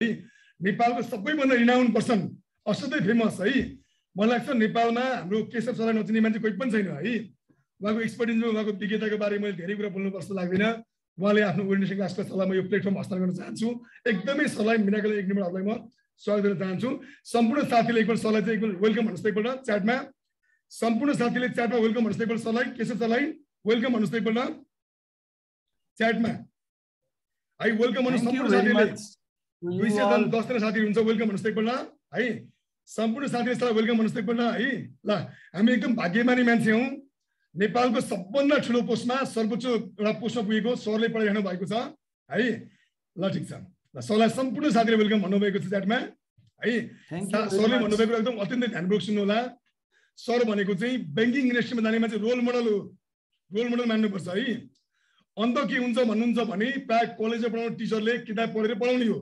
नेपालको सबैभन्दा renown person, असाध्यै फेमस है। मलाई लाग्छ नेपालमा हाम्रो केशव सरलाई नचिन्ने मान्छे कोही पनि छैन है। उहाँको एक्सपर्टिजमा उहाँको विज्ञताको बारेमा मैले धेरै कुरा बोल्नु पर्छ लाग्दैन। उहाँले आफ्नो ओरिएन्टेसन क्लासको सरलाई म यो प्लेटफर्म हस्तान्तरण गर्न चाहन्छु। एकदमै सरलाई मिराकल एक नम्बरहरूलाई म स्वागत गर्न चाहन्छु। सम्पूर्ण साथीले एकपल्ट सरलाई चाहिँ एकपल्ट वेलकम भन्नुहोस् एकपल्ट च्याटमा। सम्पूर्ण साथीले च्याटमा वेलकम भन्नुहोस् एकपल्ट सरलाई, केशव सरलाई वेलकम भन्नुहोस् एकपल्ट च्याटमा है। वेलकम भन्नुहोस् सम्पूर्ण साथीले। 210 जना साथीहरू हुन्छ, वेलकम भन्नुहोस् एकपल्ट है। सम्पूर्ण साथीले सरलाई वेलकम भन्नुहोस् एकपल्ट है। ल हामी एकदम भाग्यमानी मान्छे हौँ। नेपालको सबभन्दा ठुलो पोस्टमा सर्वोच्च एउटा पोस्टमा पुगेको सरले पढाइरहनु भएको छ है। ल ठिक छ, ल सरलाई सम्पूर्ण साथीले वेलकम भन्नुभएको छ च्याटमा है। सरले भन्नुभएको एकदम अत्यन्तै ध्यानपूर्वक सुन्नु होला। सर भनेको चाहिँ ब्याङ्किङ इन्डस्ट्रीमा जाने मान्छे रोल मोडल हो, रोल मोडल मान्नुपर्छ है। अन्त के हुन्छ भन्नुहुन्छ भने प्राय कलेजमा पढाउने टिचरले किताब पढेर पढाउने हो।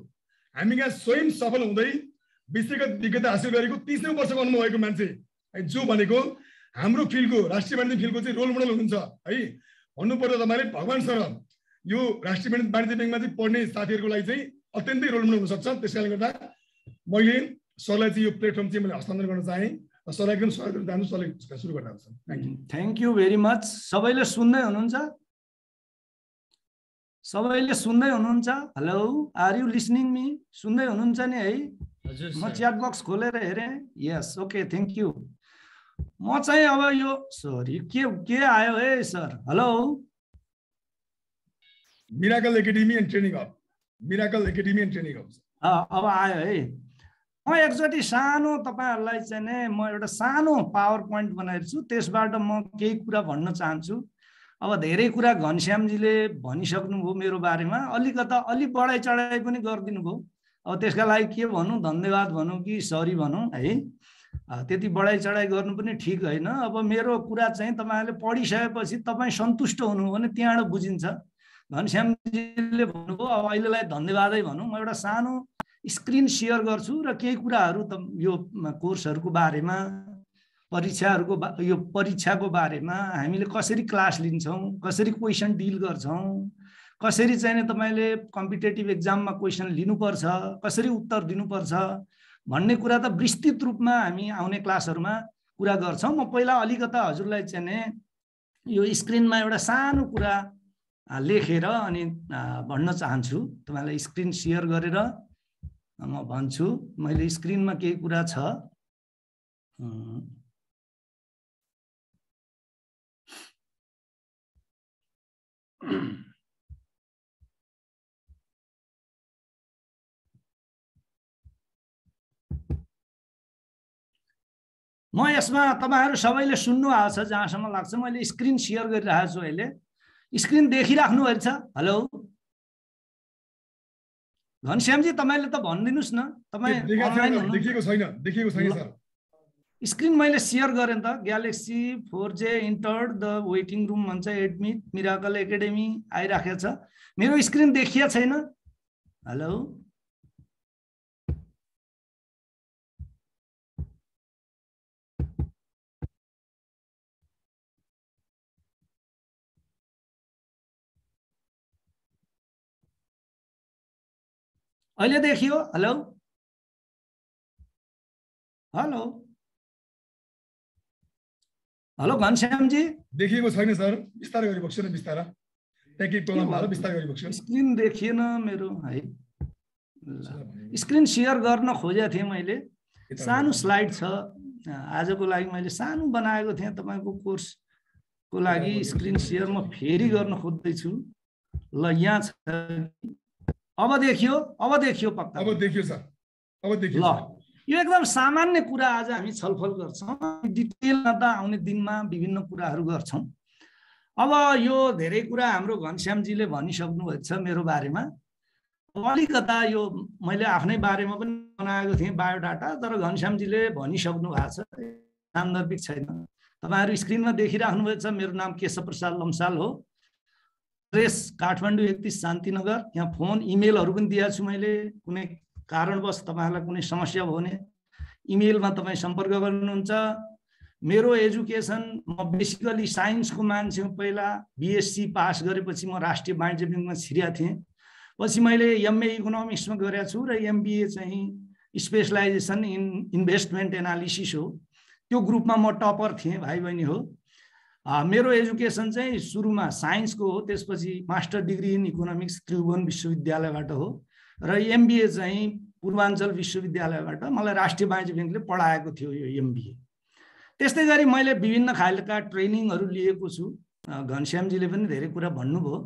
हामी यहाँ स्वयं सफल हुँदै विषयगत विज्ञता हासिल गरेको 30 वर्षको अनुभव भएको मान्छे है, जो भनेको हाम्रो फिल्डको राष्ट्रिय वाणिज्य फिल्डको चाहिँ रोल मोडल हुनुहुन्छ है। भन्नुपर्दा तपाईँले भगवान सर यो राष्ट्रिय वाणिज्य ब्याङ्कमा चाहिँ पढ्ने साथीहरूको लागि चाहिँ अत्यन्तै रोल मोडल हुनसक्छ। त्यस कारणले गर्दा मैले सरलाई चाहिँ यो प्लेटफर्म चाहिँ मैले हस्तान्तरण गर्न चाहेँ। सरलाई एकदम स्वागत गर्न चाहन्छु। सरले सुरु गर्न चाहन्छु। Thank you very much. सबैले सुन्दै हुनुहुन्छ? सबैले सुन्दै हुनुहुन्छ? Hello, are you listening me? सुन्दै हुनुहुन्छ नि है? म च्याट बक्स खोलेर हेरेँ। Yes, okay, thank you. म चाहिँ अब यो सरी के आयो है sir? Hello, miracle academy and training hub. Miracle academy and training hub अब आयो है। म एकचोटि सानो तपाईँहरूलाई चाहिँ नि म एउटा सानो पावर पोइन्ट बनाएको छु, त्यसबाट म केही कुरा भन्न चाहन्छु। अब धेरै कुरा घनश्यामजीले भनिसक्नुभयो मेरो बारेमा, अलि बढाइ चढाइ पनि गरिदिनु भयो। अब त्यसका लागि के भनौँ, धन्यवाद भनौँ कि सरी भनौँ है। त्यति बढाइ चढाइ गर्नु पनि ठिक होइन। अब मेरो कुरा चाहिँ तपाईँहरूले पढिसकेपछि तपाईँ सन्तुष्ट हुनुभयो भने त्यहाँबाट बुझिन्छ। घनश्यामजीले भन्नुभयो, अब अहिलेलाई धन्यवादै भनौँ। म एउटा सानो स्क्रिन सेयर गर्छु र केही कुराहरू यो कोर्सहरूको बारेमा, यो परीक्षाको बारेमा हामीले कसरी क्लास लिन्छौँ, कसरी क्वेसन डिल गर्छौँ, कसरी चाहिँ तपाईँले कम्पिटेटिभ एक्जाममा क्वेसन लिनुपर्छ, कसरी उत्तर दिनुपर्छ भन्ने कुरा त विस्तृत रूपमा हामी आउने क्लासहरूमा कुरा गर्छौँ। म पहिला अलिकता हजुरलाई चाहिँ यो स्क्रिनमा एउटा सानो कुरा लेखेर अनि भन्न चाहन्छु। तपाईँलाई स्क्रिन सेयर गरेर म भन्छु। मैले स्क्रिनमा केही कुरा छ। म यसमा तपाईहरु सबैले सुन्नु भएको छ जहाँसम्म लाग्छ। मैले स्क्रिन शेयर गरिरहेको छु। अहिले स्क्रिन देखिराख्नु भएको छ? हेलो घनश्यामजी, तपाईले त भनिदिनुस् न, तपाई अनलाइन हुनुहुन्छ? देखिएको छैन सर। स्क्रिन मैले शेयर गरेँ त। Galaxy 4J entered the waiting room भन्छ, एडमिट मिराकल एकाडेमी आइराखेको छ। मेरो स्क्रिन देखिया छैन? हेलो अहिले देखियो? हेलो हेलो हेलो घनश्यामजी, देखिएको छैन सर। बिस्तारै गरी बक्छु न, बिस्तारै टेक्निक प्रब्लम भयो, बिस्तारै गरी बक्छु। स्क्रिन देखिएन मेरो है। स्क्रिन शेयर गर्न खोजेको थिएँ मैले। सानो स्लाइड छ आजको लागि, मैले सानो बनाएको थिएँ तपाईको कोर्सको लागि। स्क्रिन शेयर म फेरि गर्न खोज्दैछु। ल यहाँ छ। अब देखियो? अब देखियो पक्का? अब देखियो सर, अब देखियो। ल यो एकदम सामान्य कुरा आज हामी छलफल गर्छौँ। डिटेलमा त आउने दिनमा विभिन्न कुराहरू गर्छौँ। अब यो धेरै कुरा हाम्रो घनश्यामजीले भनिसक्नु भएको छ मेरो बारेमा। अलिकता यो मैले आफ्नै बारेमा पनि बनाएको थिएँ बायोडाटा, तर घनश्यामजीले भनिसक्नु भएको छ, सान्दर्भिक छैन। तपाईहरु स्क्रिनमा देखिराख्नु भएको छ। मेरो नाम केशव प्रसाद लम्साल हो। एड्रेस काठमाडौँ 31 शान्तिनगर। यहाँ फोन इमेलहरू पनि दिएको छु मैले। कुनै कारणवश तपाईहरुलाई कुनै समस्या भयो भने इमेलमा तपाईं सम्पर्क गर्नुहुन्छ। मेरो एजुकेसन, म बेसिकली साइन्सको मान्छे हुँ। पहिला बीएससी पास गरेपछि म राष्ट्रिय वाणिज्य ब्याङ्कमा छिरेको थिएँ। पछि मैले एमए इकोनोमिक्समा गरेको छु र एमबिए चाहिँ स्पेशलाइजेसन इन इन्भेस्टमेन्ट एनालिसिस हो। त्यो ग्रुपमा म टपर थिएँ, भाइ बहिनी हो। मेरो एजुकेसन चाहिँ सुरुमा साइन्सको हो, त्यसपछि master degree in economics Tribhuvan विश्वविद्यालयबाट हो र एमबिए चाहिँ पूर्वाञ्चल विश्वविद्यालयबाट मलाई राष्ट्रिय वाणिज्य ब्याङ्कले पढाएको थियो यो एमबिए। त्यस्तै गरी मैले विभिन्न खालका ट्रेनिङहरू लिएको छु। घनश्यामजीले पनि धेरै कुरा भन्नुभयो।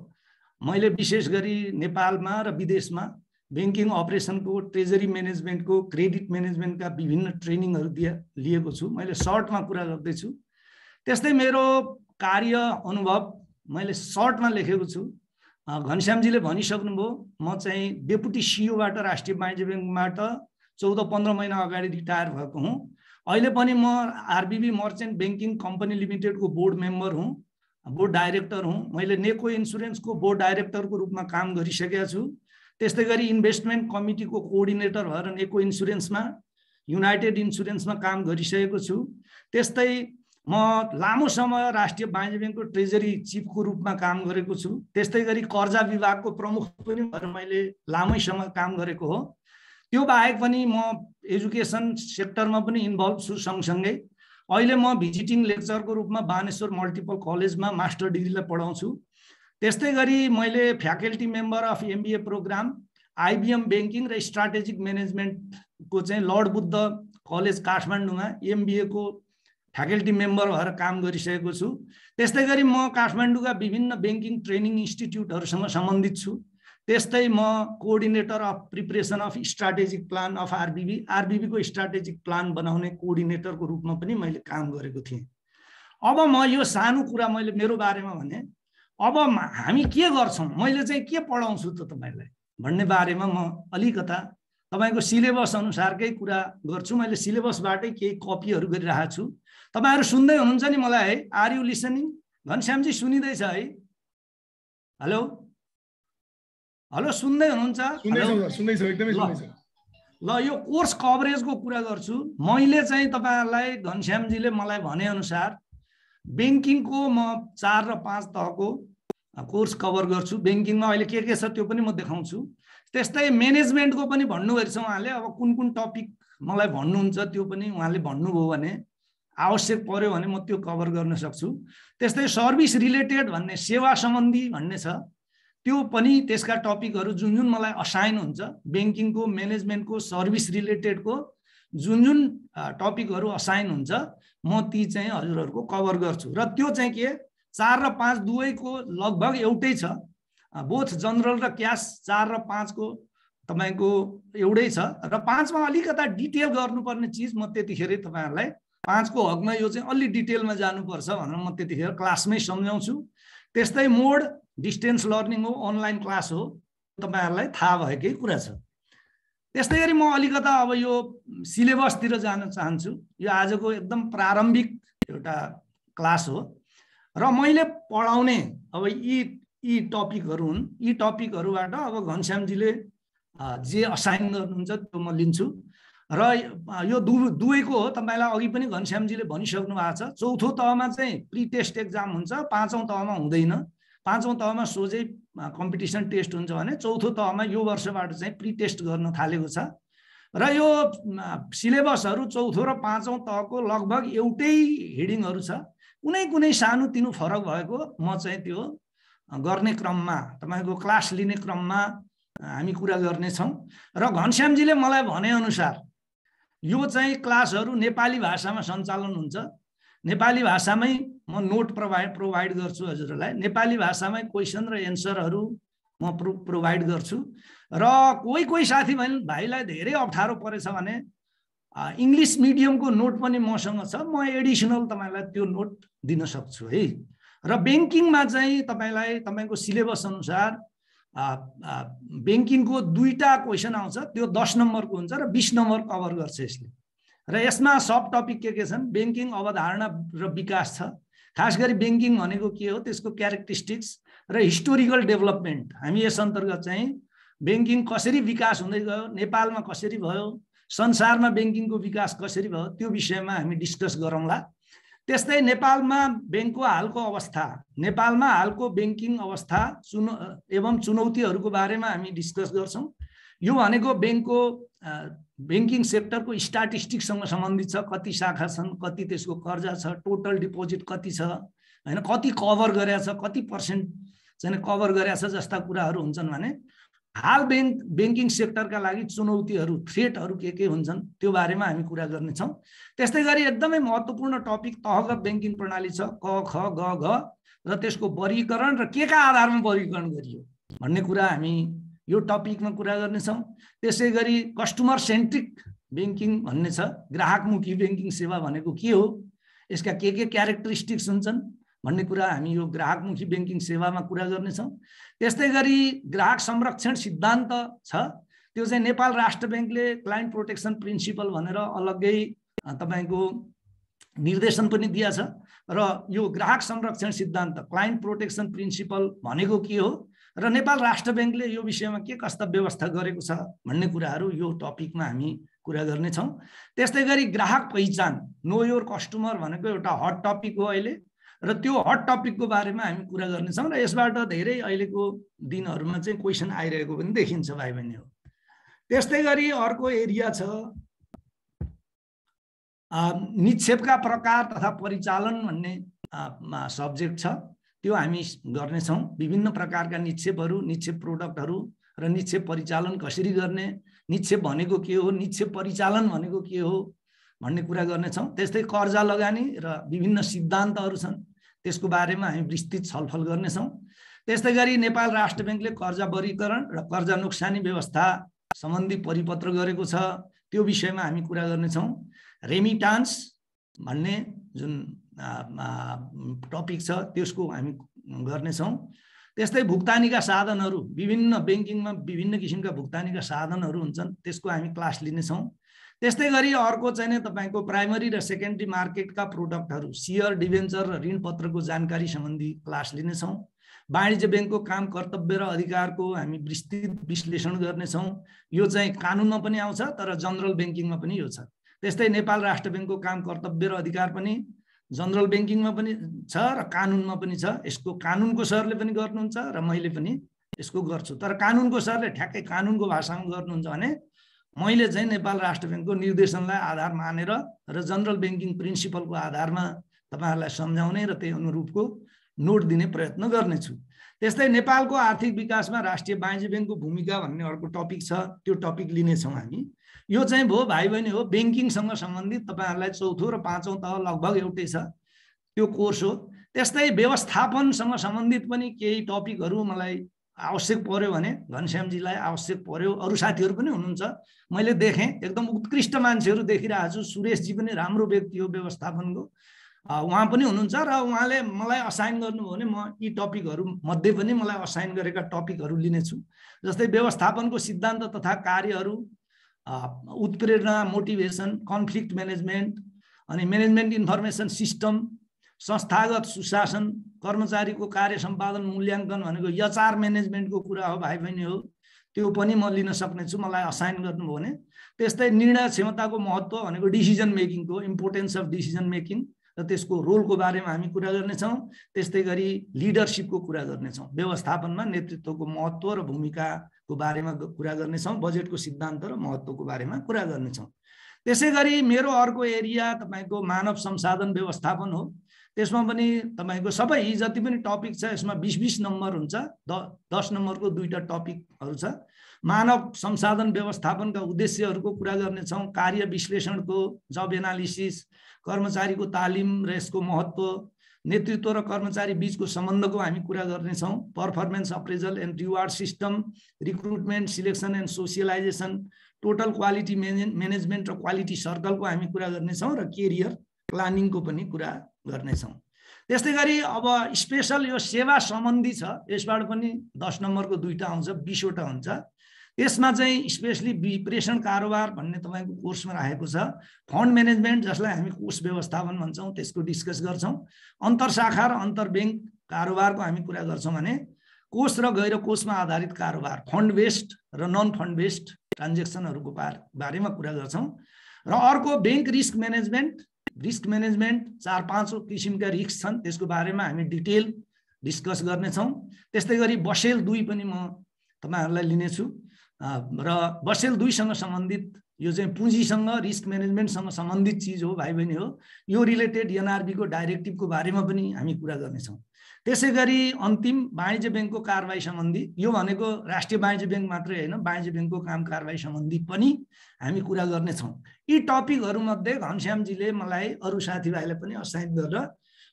मैले विशेष गरी नेपालमा र विदेशमा ब्याङ्किङ अपरेसनको, ट्रेजरी म्यानेजमेन्टको, क्रेडिट म्यानेजमेन्टका विभिन्न ट्रेनिङहरू लिएको छु। मैले सर्टमा कुरा गर्दैछु। त्यस्तै मेरो कार्य अनुभव मैले सर्टमा लेखेको छु। घनश्यामजीले भनिसक्नुभयो, म चाहिँ डेपुटी सिइओबाट राष्ट्रिय वाणिज्य ब्याङ्कबाट 14-15 महिना अगाडि रिटायर भएको हुँ। अहिले पनि म आरबिबी मर्चेन्ट ब्याङ्किङ कम्पनी लिमिटेडको बोर्ड मेम्बर हुँ, बोर्ड डाइरेक्टर हुँ। मैले नेको इन्सुरेन्सको बोर्ड डाइरेक्टरको रूपमा काम गरिसकेको छु। त्यस्तै गरी इन्भेस्टमेन्ट कमिटीको कोअर्डिनेटर भएर नेको इन्सुरेन्समा, युनाइटेड इन्सुरेन्समा काम गरिसकेको छु। त्यस्तै म लामो समय राष्ट्रिय वाणिज्य ब्याङ्कको ट्रेजरी चिफको रूपमा काम गरेको छु। त्यस्तै गरी कर्जा विभागको प्रमुख पनि भएर मैले लामै समय काम गरेको हो। त्यो बाहेक पनि म एजुकेसन सेक्टरमा पनि इन्भल्भ छु। सँगसँगै अहिले म भिजिटिङ लेक्चरको रूपमा बानेश्वर मल्टिपल कलेजमा मास्टर डिग्रीलाई पढाउँछु। त्यस्तै गरी मैले faculty member of MBA programme IBM banking र स्ट्राटेजिक म्यानेजमेन्टको चाहिँ लर्ड बुद्ध कलेज काठमाडौँमा एमबिएको फ्याकल्टी मेम्बर भएर काम गरिसकेको छु। त्यस्तै गरी म काठमाडौँका विभिन्न ब्याङ्किङ ट्रेनिङ इन्स्टिट्युटहरूसँग सम्बन्धित छु। त्यस्तै म coordinator of preparation of strategic plan of आरबिबीको स्ट्राटेजिक प्लान बनाउने कोअर्डिनेटरको रूपमा पनि मैले काम गरेको थिएँ। अब म यो सानो कुरा मैले मेरो बारेमा भने, अब हामी के गर्छौँ, मैले चाहिँ के पढाउँछु त तपाईँलाई भन्ने बारेमा म अलिकता तपाईँको सिलेबस अनुसारकै कुरा गर्छु। मैले सिलेबसबाटै केही कपीहरू गरिरहेको छु। तपाईँहरू सुन्दै हुनुहुन्छ नि मलाई है? Are you listening? घनश्यामजी सुनिँदैछ है? हेलो हेलो, सुन्दै हुनुहुन्छ? ल, यो कोर्स कभरेजको कुरा गर्छु। मैले चाहिँ तपाईँहरूलाई घनश्यामजीले मलाई भनेअनुसार ब्याङ्किङको म 4 र 5 तहको कोर्स कभर गर्छु। ब्याङ्किङमा अहिले के छ त्यो पनि म देखाउँछु। त्यस्तै म्यानेजमेन्टको पनि भन्नुभएको छ उहाँले। अब कुन कुन टपिक मलाई भन्नुहुन्छ त्यो पनि उहाँले भन्नुभयो भने, आवश्यक पर्यो भने म त्यो कभर गर्न सक्छु। त्यस्तै सर्भिस रिलेटेड भन्ने, सेवा सम्बन्धी भन्ने छ, त्यो पनि त्यसका टपिकहरू जुन जुन मलाई असाइन हुन्छ, ब्याङ्किङको, म्यानेजमेन्टको, सर्भिस रिलेटेडको जुन जुन टपिकहरू असाइन हुन्छ, म ती चाहिँ हजुरहरूको कभर गर्छु। र त्यो चाहिँ के 4 र 5 दुवैको लगभग एउटै छ। बोथ जनरल र क्यास 4 र 5 को तपाईँको एउटै छ। र 5 मा अलिकता डिटेल गर्नुपर्ने चिज म त्यतिखेरै तपाईँहरूलाई 5 को हकमा यो चाहिँ अलि डिटेलमा जानुपर्छ भनेर म त्यतिखेर क्लासमै सम्झाउँछु। त्यस्तै मोड डिस्टेन्स लर्निङ हो, अनलाइन क्लास हो, तपाईँहरूलाई थाहा भएकै कुरा छ। त्यस्तै गरी म अलिकता अब यो सिलेबसतिर जान चाहन्छु। यो आजको एकदम प्रारम्भिक एउटा क्लास हो र मैले पढाउने अब यी टपिकहरू हुन्। यी टपिकहरूबाट अब घनश्यामजीले जे असाइन गर्नुहुन्छ त्यो म लिन्छु। र यो दुवैको हो, तपाईँलाई अघि पनि घनश्यामजीले भनिसक्नु भएको छ। चौथो तहमा चाहिँ प्री टेस्ट एक्जाम हुन्छ, 5औं तहमा हुँदैन। 5औं तहमा सोझै कम्पिटिसन टेस्ट हुन्छ भने चौथो तहमा यो वर्षबाट चाहिँ प्री टेस्ट गर्न थालेको छ। र यो सिलेबसहरू चौथो र 5औं तहको लगभग एउटै हेडिङहरू छ। कुनै सानो तिनो फरक भएको म चाहिँ त्यो गर्ने क्रममा, तपाईँको क्लास लिने क्रममा हामी कुरा गर्नेछौँ। र घनश्यामजीले मलाई भनेअनुसार यो चाहिँ क्लासहरू नेपाली भाषामा सञ्चालन हुन्छ। नेपाली भाषामै म नोट प्रोभाइड गर्छु हजुरहरूलाई। नेपाली भाषामै क्वेसन र एन्सरहरू म प्रोभाइड गर्छु। र कोही साथीभाइलाई धेरै अप्ठ्यारो परेछ भने इङ्ग्लिस मिडियमको नोट पनि मसँग छ, म एडिसनल तपाईँलाई त्यो नोट दिन सक्छु है। र ब्याङ्किङमा चाहिँ तपाईँको सिलेबस अनुसार ब्याङ्किङको 2टा क्वेसन आउँछ, त्यो 10 नम्बरको हुन्छ र 20 नम्बर कभर गर्छ यसले। र यसमा सब टपिक के छन्? ब्याङ्किङ अवधारणा र विकास छ। खास गरी ब्याङ्किङ भनेको के हो, त्यसको क्यारेक्टरिस्टिक्स र हिस्टोरिकल डेभलपमेन्ट। हामी यस अन्तर्गत चाहिँ ब्याङ्किङ कसरी विकास हुँदै गयो, नेपालमा कसरी भयो, संसारमा ब्याङ्किङको विकास कसरी भयो, त्यो विषयमा हामी डिस्कस गरौँला। त्यस्तै नेपालमा बैंकको हालको अवस्था, नेपालमा हालको बैंकिङ अवस्था एवं चुनौतीहरूको बारेमा हामी डिस्कस गर्छौं। यो भनेको बैंकको बैंकिङ सेक्टरको स्ट्याटिस्टिक्ससँग सम्बन्धित छ। कति शाखा छन्, कति त्यसको कर्जा छ, टोटल डिपोजिट कति छ, हैन, कति कभर गरेछ, कति पर्सेन्ट चाहिँ कभर गरेछ जस्ता कुराहरू हुन्छन् भने हाल बैंकिङ सेक्टरका लागि चुनौतीहरू, थ्रेटहरू के हुन्छन् त्यो बारेमा हामी कुरा गर्नेछौँ। त्यस्तै गरी एकदमै महत्त्वपूर्ण टपिक तहगत बैंकिङ प्रणाली छ, क ख ग घ, र त्यसको वर्गीकरण र के का आधारमा वर्गीकरण गरियो भन्ने कुरा हामी यो टपिकमा कुरा गर्नेछौँ। त्यसै गरी कस्टमर सेन्ट्रिक बैंकिङ भन्ने छ, ग्राहकमुखी बैंकिङ सेवा भनेको के हो, यसका के क्यारेक्टरिस्टिक्स हुन्छन् भन्ने कुरा हामी यो ग्राहकमुखी बैंकिङ सेवामा कुरा गर्नेछौँ। त्यस्तै गरी ग्राहक संरक्षण सिद्धान्त छ, त्यो चाहिँ नेपाल राष्ट्र बैंकले क्लाइन्ट प्रोटेक्सन प्रिन्सिपल भनेर अलग्गै तपाईको निर्देशन पनि दिया छ। र यो ग्राहक संरक्षण सिद्धान्त, क्लाइन्ट प्रोटेक्सन प्रिन्सिपल भनेको के हो र नेपाल राष्ट्र बैंकले यो विषयमा के कस्ता व्यवस्था गरेको छ भन्ने कुराहरू यो टपिकमा हामी कुरा गर्नेछौँ। त्यस्तै गरी ग्राहक पहिचान, नो योर कस्टमर भनेको एउटा हट टपिक हो अहिले, र त्यो हट टपिकको बारेमा हामी कुरा गर्नेछौँ। र यसबाट धेरै अहिलेको दिनहरूमा चाहिँ क्वेसन आइरहेको पनि देखिन्छ भाइ बहिनीहरू। त्यस्तै गरी अर्को एरिया छ निक्षेपका प्रकार तथा परिचालन भन्ने सब्जेक्ट छ, त्यो हामी गर्नेछौँ। विभिन्न प्रकारका निक्षेपहरू, निक्षेप प्रोडक्टहरू र निक्षेप परिचालन कसरी गर्ने, निक्षेप भनेको के हो, निक्षेप परिचालन भनेको के हो भन्ने कुरा गर्नेछौँ। त्यस्तै कर्जा लगानी र विभिन्न सिद्धान्तहरू छन्, त्यसको बारेमा हामी विस्तृत छलफल गर्नेछौँ। त्यस्तै गरी नेपाल राष्ट्र बैंकले कर्जा वर्गीकरण र कर्जा नोक्सानी व्यवस्था सम्बन्धी परिपत्र गरेको छ, त्यो विषयमा हामी कुरा गर्नेछौँ। रेमिटान्स भन्ने जुन टपिक छ त्यसको हामी गर्नेछौँ। त्यस्तै भुक्तानीका साधनहरू, विभिन्न बैंकिङमा विभिन्न किसिमका भुक्तानीका साधनहरू हुन्छन्, त्यसको हामी क्लास लिनेछौँ। त्यस्तै गरी अर्को चाहिँ तपाईको प्राइमरी र सेकेन्डरी मार्केटका प्रोडक्टहरू, शेयर, डिभेन्चर र ऋणपत्रको जानकारी सम्बन्धी क्लास लिनेछौँ। वाणिज्य बैंकको काम, कर्तव्य र अधिकारको हामी विस्तृत विश्लेषण गर्नेछौँ। यो चाहिँ कानुनमा पनि आउँछ तर जनरल बैंकिङमा पनि यो छ। त्यस्तै नेपाल राष्ट्र बैंकको काम, कर्तव्य र अधिकार पनि जनरल बैंकिङमा पनि छ र कानुनमा पनि छ। यसको कानुनको सरले पनि गर्नुहुन्छ र मैले पनि यसको गर्छु, तर कानुनको सरले ठ्याक्कै कानुनको भाषामा गर्नुहुन्छ भने मैले चाहिँ नेपाल राष्ट्र बैंकको निर्देशनलाई आधार मानेर र जनरल बैंकिङ प्रिन्सिपलको आधारमा तपाईहरुलाई सम्झाउने र त्यही अनुरूपको नोट दिने प्रयत्न गर्नेछु। त्यस्तै नेपालको आर्थिक विकासमा राष्ट्रिय वाणिज्य बैंकको भूमिका भन्ने अर्को टपिक छ, त्यो टपिक लिनेछौँ हामी। यो चाहिँ भो भाइ बहिनी हो बैंकिङसँग सम्बन्धित, तपाईहरुलाई चौथो र पाँचौं तह लगभग एउटै छ, त्यो कोर्स हो। त्यस्तै व्यवस्थापनसँग सम्बन्धित पनि केही टपिकहरू मलाई आवश्यक पर्यो भने घनश्यामजीलाई आवश्यक पर्यो, अरू साथीहरू पनि हुनुहुन्छ, मैले देखेँ एकदम उत्कृष्ट मान्छेहरू देखिरहेको छु। सुरेशजी पनि राम्रो व्यक्ति हो व्यवस्थापनको, उहाँ पनि हुनुहुन्छ र उहाँले मलाई असाइन गर्नुभयो भने म यी टपिकहरू मध्ये पनि मलाई असाइन गरेका टपिकहरू लिनेछु। जस्तै व्यवस्थापनको सिद्धान्त तथा कार्यहरू, उत्प्रेरणा, मोटिभेसन, कन्फ्लिक्ट म्यानेजमेन्ट, अनि म्यानेजमेन्ट इन्फर्मेसन सिस्टम, संस्थागत सुशासन, कर्मचारीको कार्य सम्पादन मूल्याङ्कन भनेको एचआर म्यानेजमेन्टको कुरा हो भाइ बहिनी हो, त्यो पनि म लिन सक्नेछु मलाई असाइन गर्नुभयो भने। त्यस्तै निर्णय क्षमताको महत्त्व भनेको डिसिजन मेकिङको, इम्पोर्टेन्स अफ डिसिजन मेकिङ र त्यसको रोलको बारेमा हामी कुरा गर्नेछौँ। त्यस्तै गरी लिडरसिपको कुरा गर्नेछौँ, व्यवस्थापनमा नेतृत्वको महत्त्व र भूमिकाको बारेमा कुरा गर्नेछौँ, बजेटको सिद्धान्त र महत्त्वको बारेमा कुरा गर्नेछौँ। त्यसै गरी मेरो अर्को एरिया तपाईको मानव संसाधन व्यवस्थापन हो। त्यसमा पनि तपाईको सबै जति पनि टपिक छ यसमा 20-20 नम्बर हुन्छ, 10 नम्बरको दुईटा टपिकहरू छ। मानव संसाधन व्यवस्थापनका उद्देश्यहरूको कुरा गर्नेछौँ, कार्य विश्लेषणको, जब एनालिसिस, कर्मचारीको तालिम र यसको महत्त्व, नेतृत्व र कर्मचारी बीचको सम्बन्धको हामी कुरा गर्नेछौँ, performance appraisal and reward system, recruitment, selection and socialisation, total quality management र क्वालिटी सर्कलको हामी कुरा गर्नेछौँ र केरियर प्लानिङको पनि कुरा गर्नेछौँ। त्यस्तै गरी अब स्पेशल यो सेवा सम्बन्धी छ, यसबाट पनि 10 नम्बरको दुईटा आउँछ, 20 वटा हुन्छ। त्यसमा चाहिँ स्पेशली विप्रेषण कारोबार भन्ने तपाईको कोर्समा राखेको छ। फन्ड म्यानेजमेन्ट जसलाई हामी कोष व्यवस्थापन भन्छौँ त्यसको डिस्कस गर्छौँ। अन्तरशाखा र अन्तर्ब्याङ्क कारोबारको हामी कुरा गर्छौँ भने कोष र गैर कोषमा आधारित कारोबार, फन्ड बेस्ड र नन फन्ड बेस्ड ट्रान्जेक्सनहरूको बारेमा कुरा गर्छौँ। र अर्को bank risk management, risk management 4-5 किसिमका रिस्क छन्, त्यसको बारेमा हामी डिटेल डिस्कस गर्नेछौँ। त्यस्तै गरी बसेल 2 पनि म तपाईहरुलाई लिनेछु र बसेल 2 सँग सम्बन्धित यो चाहिँ पुँजीसँग रिस्क म्यानेजमेन्टसँग सम्बन्धित चिज हो भाइ बहिनी हो। यो रिलेटेड एनआरबी को डाइरेक्टिभको बारेमा पनि हामी कुरा गर्नेछौँ। त्यसै गरी अन्तिम वाणिज्य बैंकको कारबाही सम्बन्धी, यो भनेको राष्ट्रिय वाणिज्य बैंक मात्रै हैन, वाणिज्य बैंकको काम कारबाही सम्बन्धी पनि हामी कुरा गर्नेछौँ। यी टपिकहरु मध्ये घनश्यामजीले मलाई अरु साथीभाइलाई पनि असाइन गरेर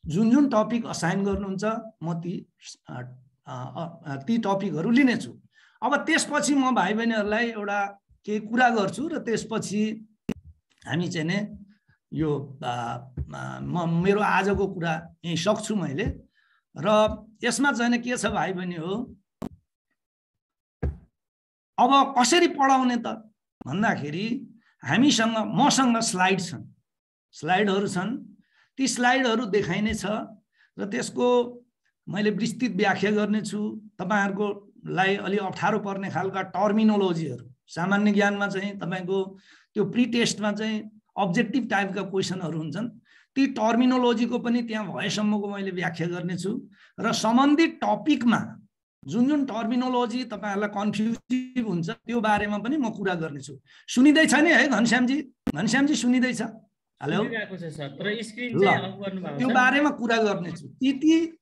जुन टपिक असाइन गर्नुहुन्छ म ती टपिकहरु लिनेछु। अब त्यसपछि म भाइ बहिनीहरुलाई एउटा केही कुरा गर्छु र त्यसपछि हामी चाहिँ नि यो मेरो आजको कुरा यही सक्छु मैले। र यसमा चाहिँ के छ भाइ बहिनी हो, अब कसरी पढाउने त भन्दाखेरि हामीसँग मसँग स्लाइड छन्, स्लाइडहरु छन्, ती स्लाइडहरु देखाइने छ र त्यसको मैले विस्तृत व्याख्या गर्ने छु। तपाईहरुकोलाई अलि अप्ठ्यारो पर्ने खालका टर्मिनोलोजीहरु, सामान्य ज्ञानमा चाहिँ तपाईको त्यो प्री टेस्टमा चाहिँ अब्जेक्टिभ टाइपका क्वेशनहरु हुन्छन्, ती टर्मिनोलोजीको पनि त्यहाँ भएसम्मको मैले व्याख्या गर्ने छु र सम्बन्धित टपिकमा जुन टर्मिनोलोजी तपाईहरुलाई कन्फ्युजिभ हुन्छ त्यो बारेमा पनि म कुरा गर्ने छु। सुनिदै छ नि है घनश्यामजी? घनश्यामजी सुनिदै छ? हेलो, त्यो बारेमा कुरा गर्ने छु। ती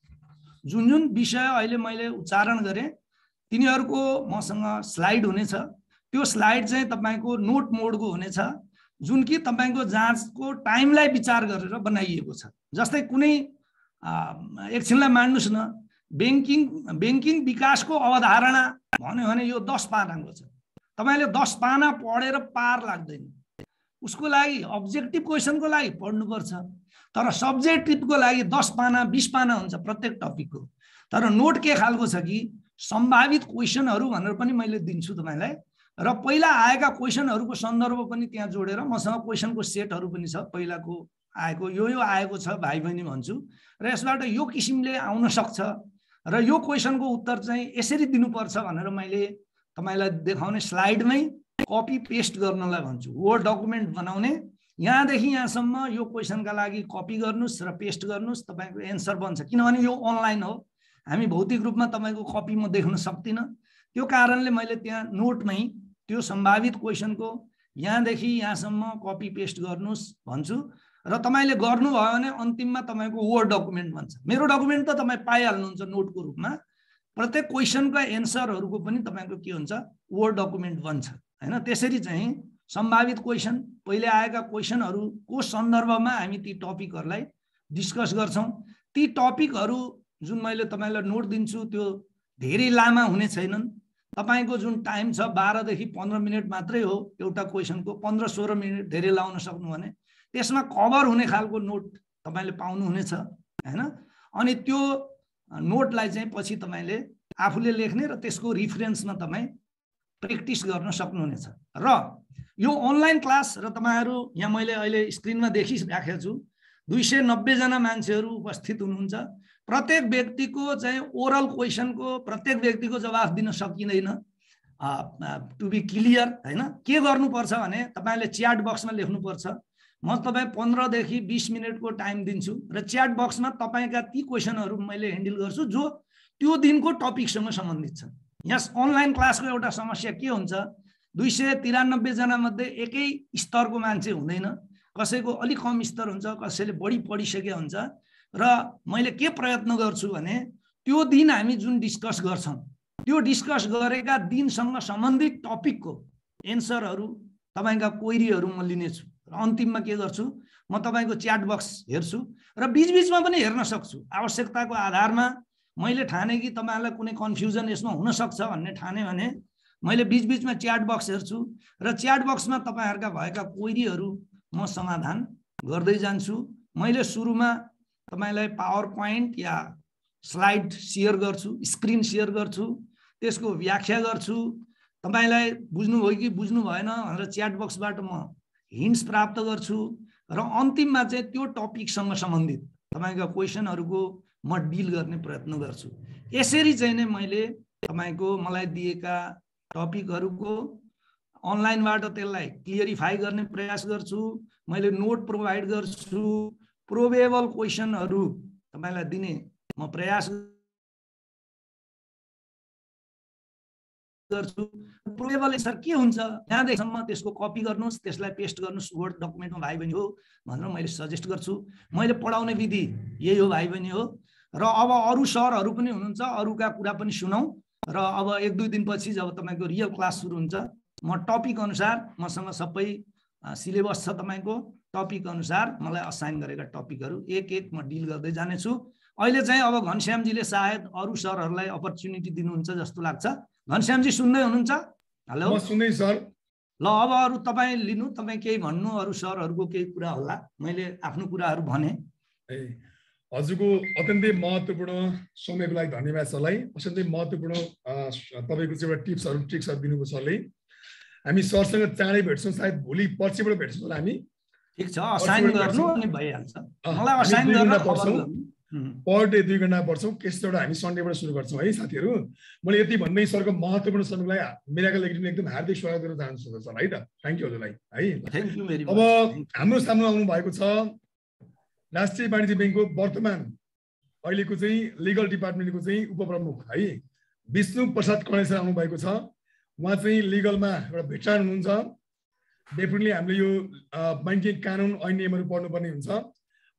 जुन विषय अहिले मैले उच्चारण गरेँ तिनीहरुको मसँग स्लाइड हुनेछ। त्यो स्लाइड चाहिँ तपाईको नोट मोडको हुनेछ, जुन कि तपाईको जाँचको टाइमलाई विचार गरेर बनाइएको छ। जस्तै कुनै एकछिनलाई मान्नुस् न, बैंकिङ विकासको अवधारणा भन्यो भने यो 10 पानाको छ। तपाईले 10 पाना पढेर पार लाग्दैन। उसको लागि अब्जेक्टिभ क्वेशनको लागि पढ्नुपर्छ, तर सब्जेक्टिभको लागि 10 पाना 20 पाना हुन्छ प्रत्येक टपिकको। तर नोट के खालको छ कि सम्भावित क्वेशनहरु भनेर पनि मैले दिन्छु तपाईलाई र पहिला आएका क्वेशनहरुको सन्दर्भ पनि त्यहाँ जोडेर मसँग क्वेशनको सेटहरु पनि छ। पहिलाको आएको यो आएको छ भाइ बहिनी भन्छु र यसबाट यो किसिमले आउन सक्छ र यो क्वेशनको उत्तर चाहिँ यसरी दिनुपर्छ भनेर मैले तपाईलाई देखाउने स्लाइडमै कपी पेस्ट गर्नलाई भन्छु। वर्ड डकुमेन्ट बनाउने यहाँदेखि यहाँसम्म यो क्वेशनका लागि कपी गर्नुस् र पेस्ट गर्नुस्, तपाईको एन्सर बन्छ। किनभने यो अनलाइन हो, हामी भौतिक रूपमा तपाईको कपी म देख्न सक्दिन। त्यो कारणले मैले त्यहाँ नोटमै त्यो सम्भावित क्वेशनको यहाँदेखि यहाँसम्म कपी पेस्ट गर्नुस् भन्छु र तपाईले गर्नुभयो भने अन्तिममा तपाईको वर्ड डकुमेन्ट बन्छ। मेरो डकुमेन्ट त तपाई पाइहाल्नुहुन्छ नोटको रूपमा। प्रत्येक क्वेशनका एन्सरहरुको पनि तपाईको के हुन्छ, वर्ड डकुमेन्ट बन्छ हैन। त्यसरी चाहिँ सम्भावित क्वेशन, पहिले आएका क्वेशनहरुको सन्दर्भमा हामी ती टपिकहरुलाई डिस्कस गर्छौं। ती टपिकहरु जुन मैले तपाईलाई नोट दिन्छु त्यो धेरै लामा हुने छैनन्। तपाईको जुन टाइम छ 12 देखि 15 मिनेट मात्रै हो एउटा क्वेशनको, 15-16 मिनेट धेरै लाउन सक्नु भने त्यसमा कभर हुने खालको नोट तपाईले पाउनु हुनेछ हैन। अनि त्यो नोटलाई चाहिँ पछि तपाईले आफूले लेख्ने र त्यसको रिफरेन्समा तपाई प्र्याक्टिस गर्न सक्नुहुनेछ। र यो अनलाइन क्लास र तपाईहरु यहाँ मैले अहिले स्क्रिनमा देखिराखेको छु 290 जना मान्छेहरु उपस्थित हुनुहुन्छ। प्रत्येक व्यक्तिको चाहिँ ओरल क्वेशनको प्रत्येक व्यक्तिको जवाफ दिन सकिँदैन। टु बी क्लियर हैन, के गर्नुपर्छ भने तपाईले च्याट बक्समा लेख्नुपर्छ। म तपाई 15 देखि 20 मिनेटको टाइम दिन्छु र च्याट बक्समा तपाईका ती क्वेशनहरु मैले ह्यान्डल गर्छु जो त्यो दिनको टपिकसँग सम्बन्धित छन्। यहाँ अनलाइन क्लासको एउटा समस्या के हुन्छ, 293 जना मध्ये एकै स्तरको मान्छे हुँदैन, कसैको अलि कम स्तर हुन्छ, कसैले बढी पढिसके हुन्छ। र मैले के प्रयत्न गर्छु भने त्यो दिन हामी जुन डिस्कस गर्छौं त्यो डिस्कस गरेका दिनसँग सम्बन्धित टपिकको एन्सरहरु तपाईका क्वेरीहरु म लिनेछु र अन्तिममा के गर्छु, म तपाईको च्याट बक्स हेर्छु र बीचबीचमा पनि हेर्न सक्छु। आवश्यकताको आधारमा मैले ठाने कि तपाईहरुलाई कुनै कन्फ्युजन यसमा हुन सक्छ भन्ने ठाने भने मैले बीचबीचमा च्याट बक्स हेर्छु र च्याट बक्समा तपाईहरुका भएका क्वेरीहरु म समाधान गर्दै जान्छु। मैले सुरुमा तपाईलाई पावर पोइन्ट या स्लाइड शेयर गर्छु, स्क्रिन शेयर गर्छु, त्यसको व्याख्या गर्छु। तपाईलाई बुझ्नुभयो कि बुझ्नु भएन भनेर च्याट बक्सबाट म हिन्ट्स प्राप्त गर्छु र अन्तिममा चाहिँ त्यो टपिकसँग सम्बन्धित तपाईका क्वेशनहरुको म डिल गर्ने प्रयत्न गर्छु। यसरी चाहिँ नै मैले तपाईको मलाई दिएका टपिकहरुको अनलाइनबाट त्यसलाई क्लियरिफाई गर्ने प्रयास गर्छु। मैले नोट प्रोभाइड गर्छु। प्रोबेबल क्वेसनहरू तपाईलाई दिने म प्रयास गर्छु। प्रोबेबल एन्सर के हुन्छ यहाँदेखिसम्म त्यसको कपी गर्नुहोस्, त्यसलाई पेस्ट गर्नुहोस् वर्ड डकुमेन्टमा भाइ बहिनी हो भनेर मैले सजेस्ट गर्छु। मैले पढाउने विधि यही हो भाइ बहिनी हो। र अब अरू सरहरू पनि हुनुहुन्छ, अरूका कुरा पनि सुनौँ। र अब 1-2 दिनपछि जब तपाईँको रियल क्लास सुरु हुन्छ म टपिक अनुसार, मसँग सबै सिलेबस छ तपाईँको, टपिक अनुसार मलाई असाइन गरेका टपिकहरू एक एक म डिल गर्दै जानेछु। अहिले चाहिँ अब घनश्यामजीले सायद अरू सरहरूलाई अपर्च्युनिटी दिनुहुन्छ जस्तो लाग्छ। घनश्यामजी सुन्दै हुनुहुन्छ? हेलो, म सुन्दै सर। ल अब अरू तपाईँ लिनु, तपाईँ केही भन्नु, अरू सरहरूको केही कुरा होला। मैले आफ्नो कुराहरू भने। हजुरको अत्यन्तै महत्त्वपूर्ण समयको लागि धन्यवाद सरलाई। अत्यन्तै महत्त्वपूर्ण तपाईँको चाहिँ एउटा टिप्सहरू ट्रिक्सहरू दिनुभयो सरले। हामी सरसँग चाँडै भेट्छौँ, सायद भोलि पर्सिबाट भेट्छौँ होला हामी। ठिक छ, असाइन गर्नु अनि भइहाल्छ। मलाई असाइन गर्न पर्छौँ। पर डे 2 घण्टा पढ्छौँ। केस एउटा हामी सन्डेबाट सुरु गर्छौँ है साथीहरू। मैले यति भन्दै सरको महत्त्वपूर्ण समयको लागि मिराकल एकाडेमीले एकदम हार्दिक स्वागत गर्न चाहन्छु सर है त। थ्याङ्क यू हजुरलाई है। अब हाम्रो सामु आउनु भएको छ राष्ट्रिय वाणिज्य ब्याङ्कको वर्तमान अहिलेको चाहिँ लिगल डिपार्टमेन्टको चाहिँ उपप्रमुख है विष्णु प्रसाद कणेल आउनु भएको छ। उहाँ चाहिँ लिगलमा एउटा भेटरान हुनुहुन्छ। डेफिनेटली हामीले यो ब्याङ्किङ कानुन ऐन नियमहरू पढ्नुपर्ने हुन्छ।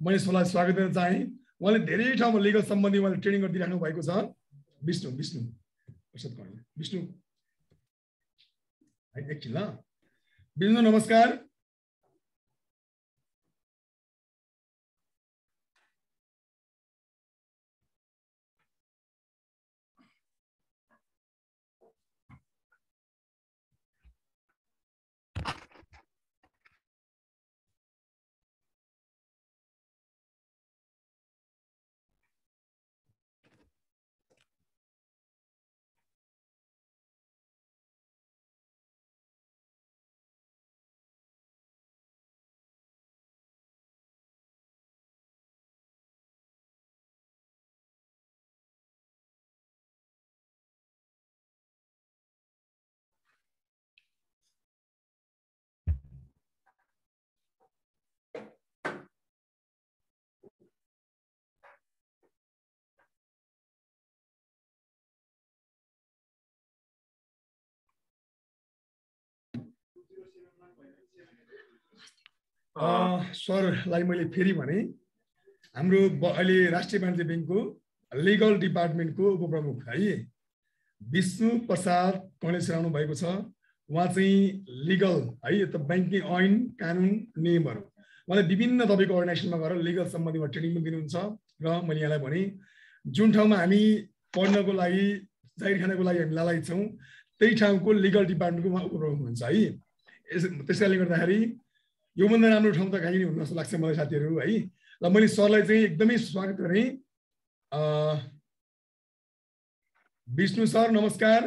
मैले उसलाई स्वागत गर्न चाहेँ। उहाँले धेरै ठाउँमा लिगल सम्बन्धी उहाँले ट्रेनिङ गरिदिइराख्नु भएको छ। विष्णु प्रसाद कणेल, विष्णु एकछिन ल। विष्णु नमस्कार। सरलाई मैले फेरि भने हाम्रो अहिले राष्ट्रिय वाणिज्य ब्याङ्कको लिगल डिपार्टमेन्टको उपप्रमुख है विष्णु प्रसाद कणेल आउनु भएको छ। उहाँ चाहिँ लिगल है त ब्याङ्किङ ऐन कानुन नियमहरू उहाँले विभिन्न तपाईँको अर्गनाइजेसनमा गएर लिगल सम्बन्धीमा ट्रेनिङ पनि दिनुहुन्छ। र मैले यहाँलाई भने जुन ठाउँमा हामी पढ्नको लागि जाहिर खानको लागि हामी लालायत छौँ त्यही ठाउँको लिगल डिपार्टमेन्टको उहाँ उपप्रमुख हुनुहुन्छ है। त्यस कारणले गर्दाखेरि योभन्दा राम्रो ठाउँ त कहीँ हुन जस्तो लाग्छ मलाई साथीहरू है। र मैले सरलाई चाहिँ एकदमै स्वागत गरेँ। विष्णु सर नमस्कार।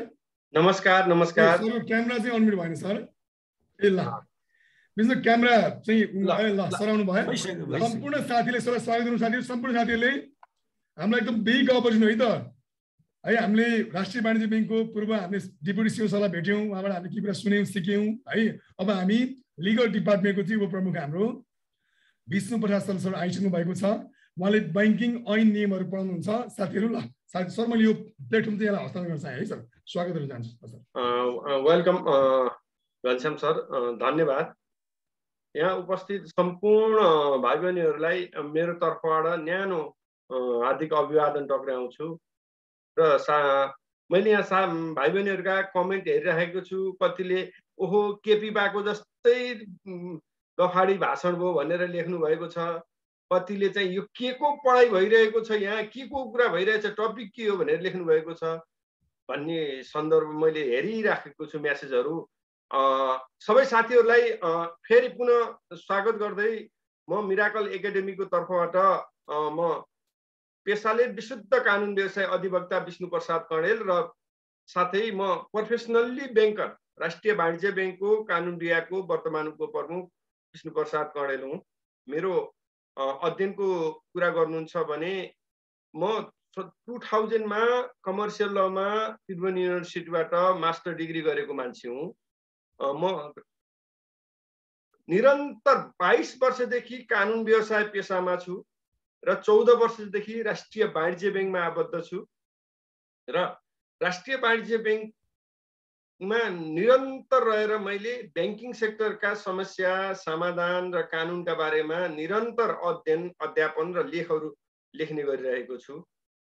नमस्कार नमस्कार। सर क्यामेरा चाहिँ अनम्युट भएन सर। ए ल विष्णु क्यामेरा चाहिँ ल सर आउनु भयो। सम्पूर्ण साथीले सरलाई स्वागत गर्नु। साथीहरू सम्पूर्ण साथीहरूले हामीलाई एकदम बिग अपर्च्युनिटी है त है। हामीले राष्ट्रिय वाणिज्य ब्याङ्कको पूर्व हामीले डिप्युटी सिओ सरलाई भेट्यौँ, उहाँबाट हामीले के कुरा सुन्यौँ सिक्यौँ है। अब हामी लिगल डिपार्टमेन्टको चाहिँ उपप्रमुख हाम्रो विष्णु प्रसाद सर आइसक्नु भएको छ। उहाँले ब्याङ्किङ ऐन नियमहरू पढाउनुहुन्छ। साथीहरू ल सर मैले यो प्लेटफर्म चाहिँ यसलाई हस्तान्तरण गर्न चाहेँ है सर। स्वागत गर्न चाहन्छु सर। वेलकम घनश्याम सर, धन्यवाद। यहाँ उपस्थित सम्पूर्ण भाइ बहिनीहरूलाई मेरो तर्फबाट न्यानो हार्दिक अभिवादन टक्राउँछु। र मैले यहाँ भाइ बहिनीहरूका कमेन्ट हेरिरहेको छु। कतिले ओहो केपी बाको जस्तै दफाडी भाषण भयो भनेर लेख्नु भएको छ। कतिले चाहिँ यो के को पढाइ भइरहेको छ, यहाँ के को कुरा भइरहेछ, टपिक के हो भनेर लेख्नु भएको छ भन्ने सन्दर्भ मैले हेरिराखेको छु म्यासेजहरू। सबै साथीहरूलाई फेरि पुनः स्वागत गर्दै म मिराकल एकाडेमीको तर्फबाट म पेसाले विशुद्ध कानुन व्यवसाय अधिवक्ता विष्णु प्रसाद कणेल र साथै म प्रोफेसनल्ली ब्याङ्कर राष्ट्रिय वाणिज्य ब्याङ्कको कानुन विभागको वर्तमान उपप्रमुख विष्णु प्रसाद कणेल हुँ। मेरो अध्ययनको कुरा गर्नुहुन्छ भने म 2000 मा कमर्सियल लमा त्रिभुवन युनिभर्सिटीबाट मास्टर डिग्री गरेको मान्छे हुँ। म निरन्तर 22 वर्षदेखि कानुन व्यवसाय पेसामा छु र 14 वर्षदेखि राष्ट्रिय वाणिज्य ब्याङ्कमा आबद्ध छु र राष्ट्रिय वाणिज्य ब्याङ्कमा निरन्तर रहेर मैले ब्याङ्किङ सेक्टरका समस्या समाधान र कानुनका बारेमा निरन्तर अध्ययन अध्यापन र लेखहरू लेख्ने गरिरहेको छु।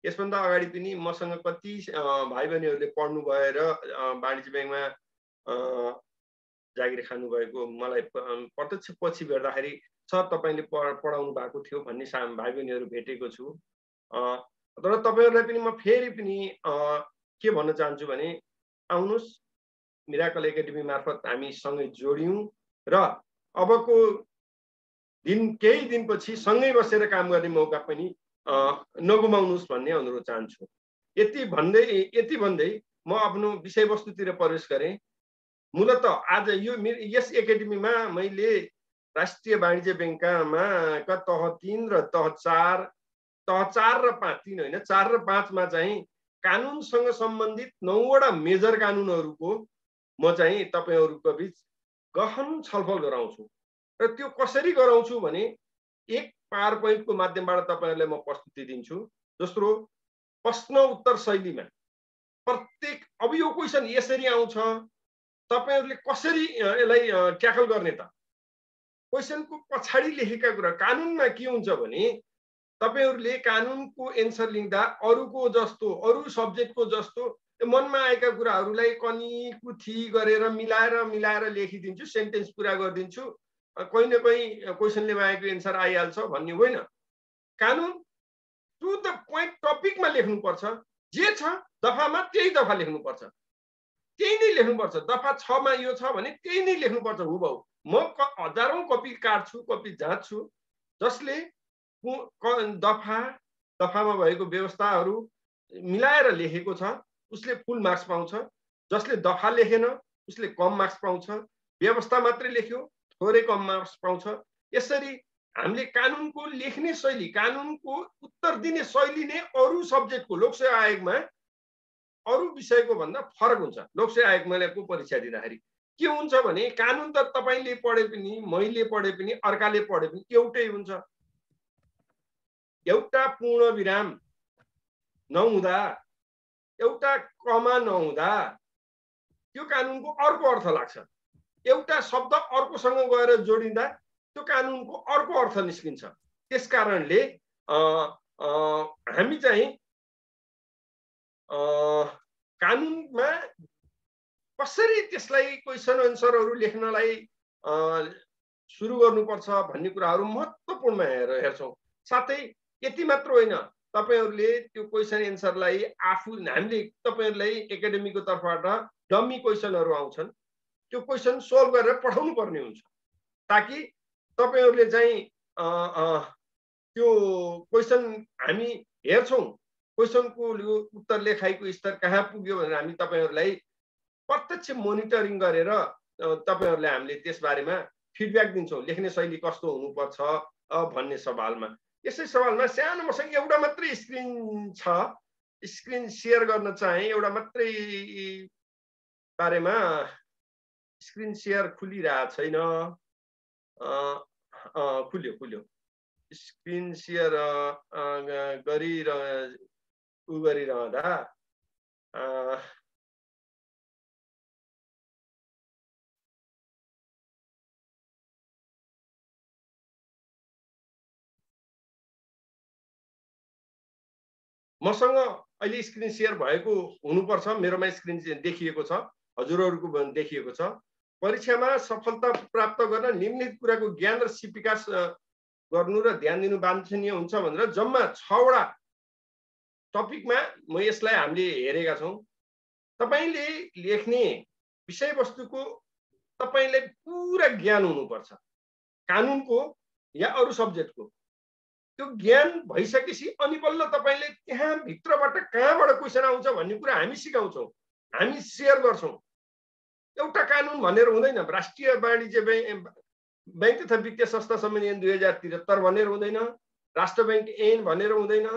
यसभन्दा अगाडि पनि मसँग कति भाइ बहिनीहरूले पढ्नु भएर वाणिज्य ब्याङ्कमा जागिर खानु भएको मलाई प्रत्यक्ष पछि भेट्दाखेरि सर तपाईले पढाउनु भएको थियो भन्ने भाइ बहिनीहरू भेटेको छु। तर तपाईहरुलाई पनि म फेरि पनि के भन्न चाहन्छु भने आउनुस् मिराकल एकाडेमी मार्फत हामी सँगै जोडियौं र अबको दिन केही दिनपछि सँगै बसेर काम गर्ने मौका पनि नगुमाउनुस् भन्ने अनुरोध चाहन्छु। यति भन्दै म आफ्नो विषयवस्तुतिर प्रवेश गरेँ। मूलत आज यो यस एकाडेमीमा मैले राष्ट्रिय वाणिज्य ब्याङ्कमा तह 3 र तह 4 र 5 3 होइन 4 र 5 मा चाहिँ कानुनसँग सम्बन्धित 9 वटा मेजर कानुनहरूको म चाहिँ तपाईहरुको बीच गहन छलफल गराउँछु र त्यो कसरी गराउँछु भने एक पावर पोइन्टको माध्यमबाट तपाईहरुलाई म प्रस्तुति दिन्छु। दोस्रो प्रश्न उत्तर शैलीमा प्रत्येक अब यो क्वेशन यसरी आउँछ तपाईहरुले कसरी यसलाई ट्याकल गर्ने त क्वेशनको पछाडी लेखेका कुरा कानुनमा के हुन्छ भने तपाईहरुले कानुनको एन्सर लेख्दा अरुको जस्तो अरु सब्जेक्टको जस्तो मनमा आएका कुराहरुलाई कनी कुथी गरेर मिलाएर लेखिदिन्छु सेन्टेन्स पूरा गरिदिन्छु कोही न कोही क्वेशनले मागेको एन्सर आइहाल्छ भन्ने होइन। कानुन टु द पोइन्ट टपिकमा लेख्नु पर्छ। जे छ दफामा त्यही दफा लेख्नु पर्छ त्यही नै लेख्नु पर्छ। दफा 6 मा यो छ भने त्यही नै लेख्नु पर्छ हुबहु। म हजारौं कपी काट्छु कपी जाँच्छु जसले दफामा भएको व्यवस्थाहरू मिलाएर लेखेको छ उसले फुल मार्क्स पाउँछ। जसले दफा लेखेन उसले कम मार्क्स पाउँछ। व्यवस्था मात्रै लेख्यो थोरै कम मार्क्स पाउँछ। यसरी हामीले कानुनको लेख्ने शैली कानुनको उत्तर दिने शैली नै अरु सब्जेक्टको लोकसेवा आयोगमा अरु विषयको भन्दा फरक हुन्छ। लोकसेवा आयोगको परीक्षा दिँदाखेरि के हुन्छ भने कानुन त तपाईले पढे पनि मैले पढे पनि अर्काले पढे पनि एउटै हुन्छ। एउटा पूर्ण विराम नहुँदा एउटा कमा नहुँदा त्यो कानुनको अर्को अर्थ लाग्छ। एउटा शब्द अर्कोसँग गएर जोडिँदा त्यो कानुनको अर्को अर्थ निस्किन्छ। त्यसकारणले हामी चाहिँ कानुनमा कसरी त्यसलाई क्वेशन एन्सरहरू लेख्नलाई सुरु गर्नुपर्छ भन्ने कुराहरू महत्त्वपूर्ण हेर्छौं। साथै यति मात्र होइन तपाईहरुले त्यो क्वेशन एन्सरलाई हामीले तपाईहरुलाई एकाडेमीको तर्फबाट डमी क्वेशनहरू आउँछन् त्यो क्वेशन सोल्भ गरेर पठाउनु पर्ने हुन्छ ताकि तपाईहरुले चाहिँ त्यो क्वेशन हामी हेर्छौं क्वेशनको उत्तर लेखाइको स्तर कहाँ पुग्यो भनेर हामी तपाईहरुलाई प्रत्यक्ष मोनिटरिङ गरेर तपाईहरुलाई हामीले त्यसबारेमा फिडब्याक दिन्छौं। लेख्ने शैली कस्तो हुनुपर्छ भन्ने सवालमा। यसै सवालमा सानो मसँग एउटा मात्रै स्क्रिन छ स्क्रिन शेयर गर्न चाहे एउटा मात्रै बारेमा स्क्रिन शेयर खुलिरहेको छैन। खुल्यो स्क्रिन शेयर गरिरहँदा मसँग अहिले स्क्रिन शेयर भएको हुनुपर्छ। मेरोमा स्क्रिन देखिएको छ हजुरहरुको देखिएको छ। परीक्षामा सफलता प्राप्त गर्न निम्नलिखित कुराको ज्ञान र सिप विकास गर्नु र ध्यान दिनु वाञ्छनीय हुन्छ भनेर जम्मा 6 वटा टपिकमा म यसलाई हामीले हेरेका छौं। तपाईले लेख्ने विषयवस्तुको तपाईलाई पूरा ज्ञान हुनुपर्छ कानुनको या अरु सब्जेक्टको। त्यो ज्ञान भइसकेपछि अनि बल्ल तपाईले त्यहाँ भित्रबाट कहाँबाट क्वेशन आउँछ भन्ने कुरा हामी सिकाउँछौं हामी शेयर गर्छौं। एउटा कानुन भनेर हुँदैन। राष्ट्रिय वाणिज्य बैंक तथा वित्तीय संस्था सम्बन्धी ऐन 2073 भनेर हुँदैन। राष्ट्र बैंक ऐन भनेर हुँदैन।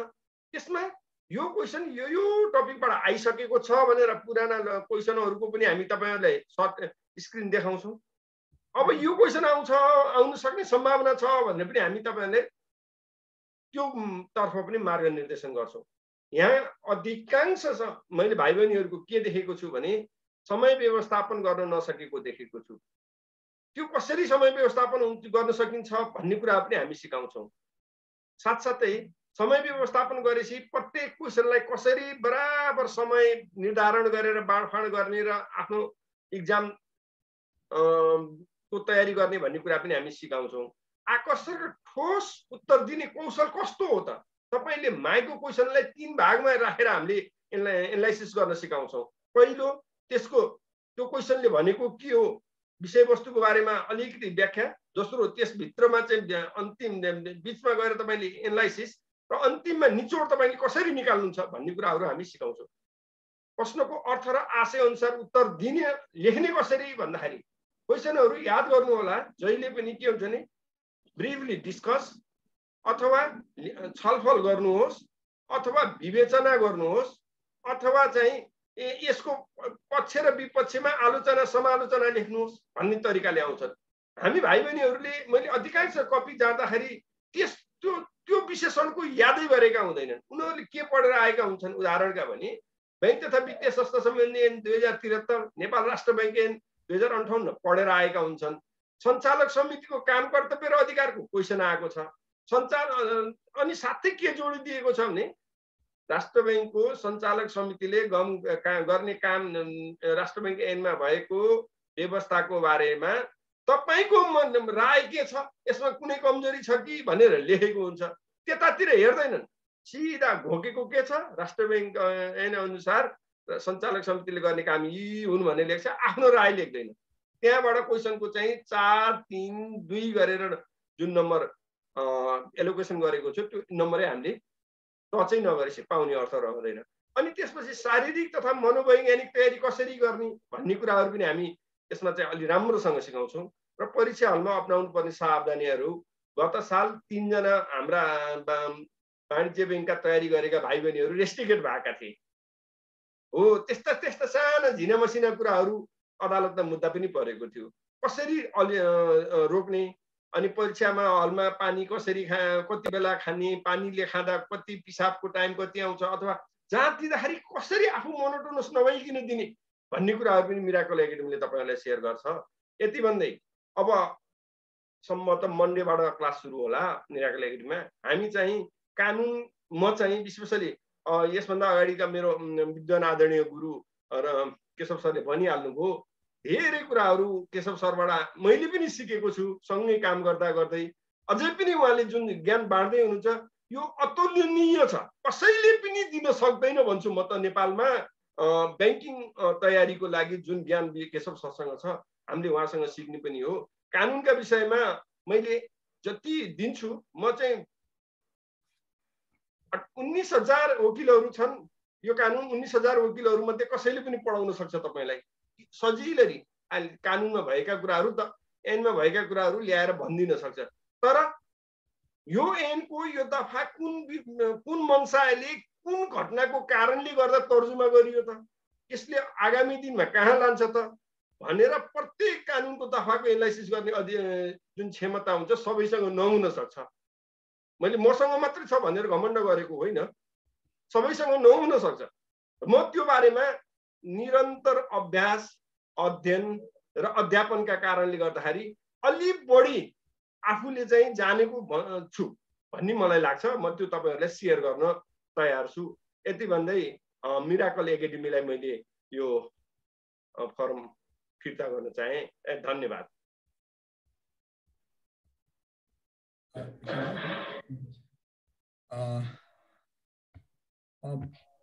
त्यसमा यो क्वेशन यो टपिकबाट आइसकेको छ भनेर पुराना क्वेशनहरुको पनि हामी तपाईहरुलाई स्क्रिन देखाउँछौँ। अब यो क्वेसन आउन सक्ने सम्भावना छ भनेर पनि हामी तपाईहरुले त्यो तर्फ पनि मार्गनिर्देशन गर्छौँ। यहाँ अधिकांश मैले भाइ बहिनीहरुको के देखेको छु भने समय व्यवस्थापन गर्न नसकेको देखेको छु। त्यो कसरी समय व्यवस्थापन गर्न सकिन्छ भन्ने कुरा पनि हामी सिकाउँछौँ। साथसाथै समय व्यवस्थापन गरेपछि प्रत्येक क्वेसनलाई कसरी बराबर समय निर्धारण गरेर बाँडफाँड गर्ने र आफ्नो एक्जाम को तयारी गर्ने भन्ने कुरा पनि हामी सिकाउँछौँ। आकर्षक ठोस उत्तर दिने कौशल कस्तो हो त? तपाईले माइको क्वेसनलाई 3 भागमा राखेर हामीले एनालाइसिस गर्न सिकाउँछौँ। पहिलो त्यसको त्यो क्वेसनले भनेको के हो विषयवस्तुको बारेमा अलिकति व्याख्या, दोस्रो त्यसभित्रमा चाहिँ अन्तिम बीचमा गएर तपाईले एनालाइसिस र अन्तिममा निचोड तपाईले कसरी निकाल्नुहुन्छ भन्ने कुराहरू हामी सिकाउँछौँ। प्रश्नको अर्थ र आशय अनुसार उत्तर दिने लेख्ने कसरी भन्दाखेरि क्वेसनहरू याद गर्नु होला। जहिले पनि के हुन्छ भने ब्रिफली डिस्कस अथवा छलफल गर्नुहोस् अथवा विवेचना गर्नुहोस् अथवा चाहिँ यसको पक्ष र विपक्षमा आलोचना समालोचना लेख्नुहोस् भन्ने तरिकाले आउँछन्। हामी भाइ बहिनीहरूले मैले अधिकांश कपी जाँदाखेरि त्यो विशेषणको यादै गरेका हुँदैनन्। उनीहरूले के पढेर आएका हुन्छन्? उदाहरणका भने बैंक तथा वित्तीय संस्था सम्बन्धी ऐन 2073, नेपाल राष्ट्र बैंक ऐन 2058 पढेर आएका हुन्छन्। सञ्चालक समितिको काम कर्तव्य र अधिकारको क्वेसन आएको छ। अनि साथै के जोडिदिएको छ भने राष्ट्र बैंकको सञ्चालक समितिले गर्ने काम राष्ट्र बैंक ऐनमा भएको व्यवस्थाको बारेमा तपाईको राय के छ, यसमा कुनै कमजोरी छ कि भनेर लेखेको हुन्छ। त्यतातिर हेर्दैनन्, सिधा घोकेको के छ राष्ट्र बैंक ऐन अनुसार सञ्चालक समितिले गर्ने काम यी हुन् भन्ने लेख्छ, आफ्नो राय लेख्दैन। त्यहाँबाट क्वेसनको चाहिँ 4, 3, 2 गरेर जुन नम्बर एलोकेसन गरेको छु त्यो नम्बरै हामीले टचै नगरेपछि पाउने अर्थ रहँदैन। अनि त्यसपछि शारीरिक तथा मनोवैज्ञानिक तयारी कसरी गर्ने भन्ने कुराहरू पनि हामी यसमा चाहिँ अलि राम्रोसँग सिकाउँछौँ। र परीक्षा हलमा अपनाउनु पर्ने सावधानीहरू गत साल 3 जना हाम्रा वाणिज्य बैंकका तयारी गरेका भाइ बहिनीहरू रेस्ट्रिकेट भएका थिए। हो त्यस्ता साना झिना मसिना कुराहरू अदालतमा मुद्दा पनि परेको थियो। कसरी रोक्ने, अनि परीक्षामा हलमा पानी कसरी कति बेला खाने, पानीले खाँदा कति पिसाबको टाइम कति आउँछ अथवा जहाँ दिँदाखेरि कसरी आफू मोनोटोनस नभइकन दिने भन्ने कुराहरू पनि मिराकल एकाडेमीले तपाईहरुलाई सेयर गर्छ। यति भन्दै अब सम्म त मन्डेबाट क्लास सुरु होला मिराकल एकाडेमीमा। हामी चाहिँ कानुन म चाहिँ विशेषले यसभन्दा अगाडिका मेरो विद्वान आदरणीय गुरु र केशव सरले भनिहाल्नुभयो। धेरै कुराहरू केशव सरबाट मैले पनि सिकेको छु सँगै काम गर्दा गर्दै। अझै पनि उहाँले जुन ज्ञान बाँड्दै हुनुहुन्छ यो अतुलनीय छ, कसैले पनि दिन सक्दैन भन्छु म त। नेपालमा बैंकिङ तयारीको लागि जुन ज्ञान केशव सरसँग छ हामीले उहाँसँग सिक्ने पनि हो। कानुनका विषयमा मैले जति दिन्छु म चाहिँ 19,000 वकिलहरू छन्। यो कानुन 19,000 वकिलहरू मध्ये कसैले पनि पढाउन सक्छ तपाईलाई सजिलै। कानुनमा भएका कुराहरू त ऐनमा भएका कुराहरू ल्याएर भनिदिन सक्छ। तर यो ऐनको यो दफा कुन मन्साले कुन घटनाको कारणले गर्दा तर्जुमा गरियो त, यसले आगामी दिनमा कहाँ लान्छ त भनेर प्रत्येक कानुनको दफाको एनालाइसिस गर्ने जुन क्षमता हुन्छ सबैसँग नहुन सक्छ। मैले मसँग मात्रै छ भनेर घमण्ड गरेको होइन, सबैसँग नहुन सक्छ। म त्यो बारेमा निरन्तर अभ्यास, अध्ययन र अध्यापनका कारणले गर्दाखेरि अलि बढी आफूले चाहिँ जानेको छु भन्ने मलाई लाग्छ। म त्यो तपाईहरुलाई शेयर गर्न तयार छु। यति भन्दै मिराकल एकाडेमीलाई मैले यो फर्म फिर्ता गर्न चाहे। धन्यवाद।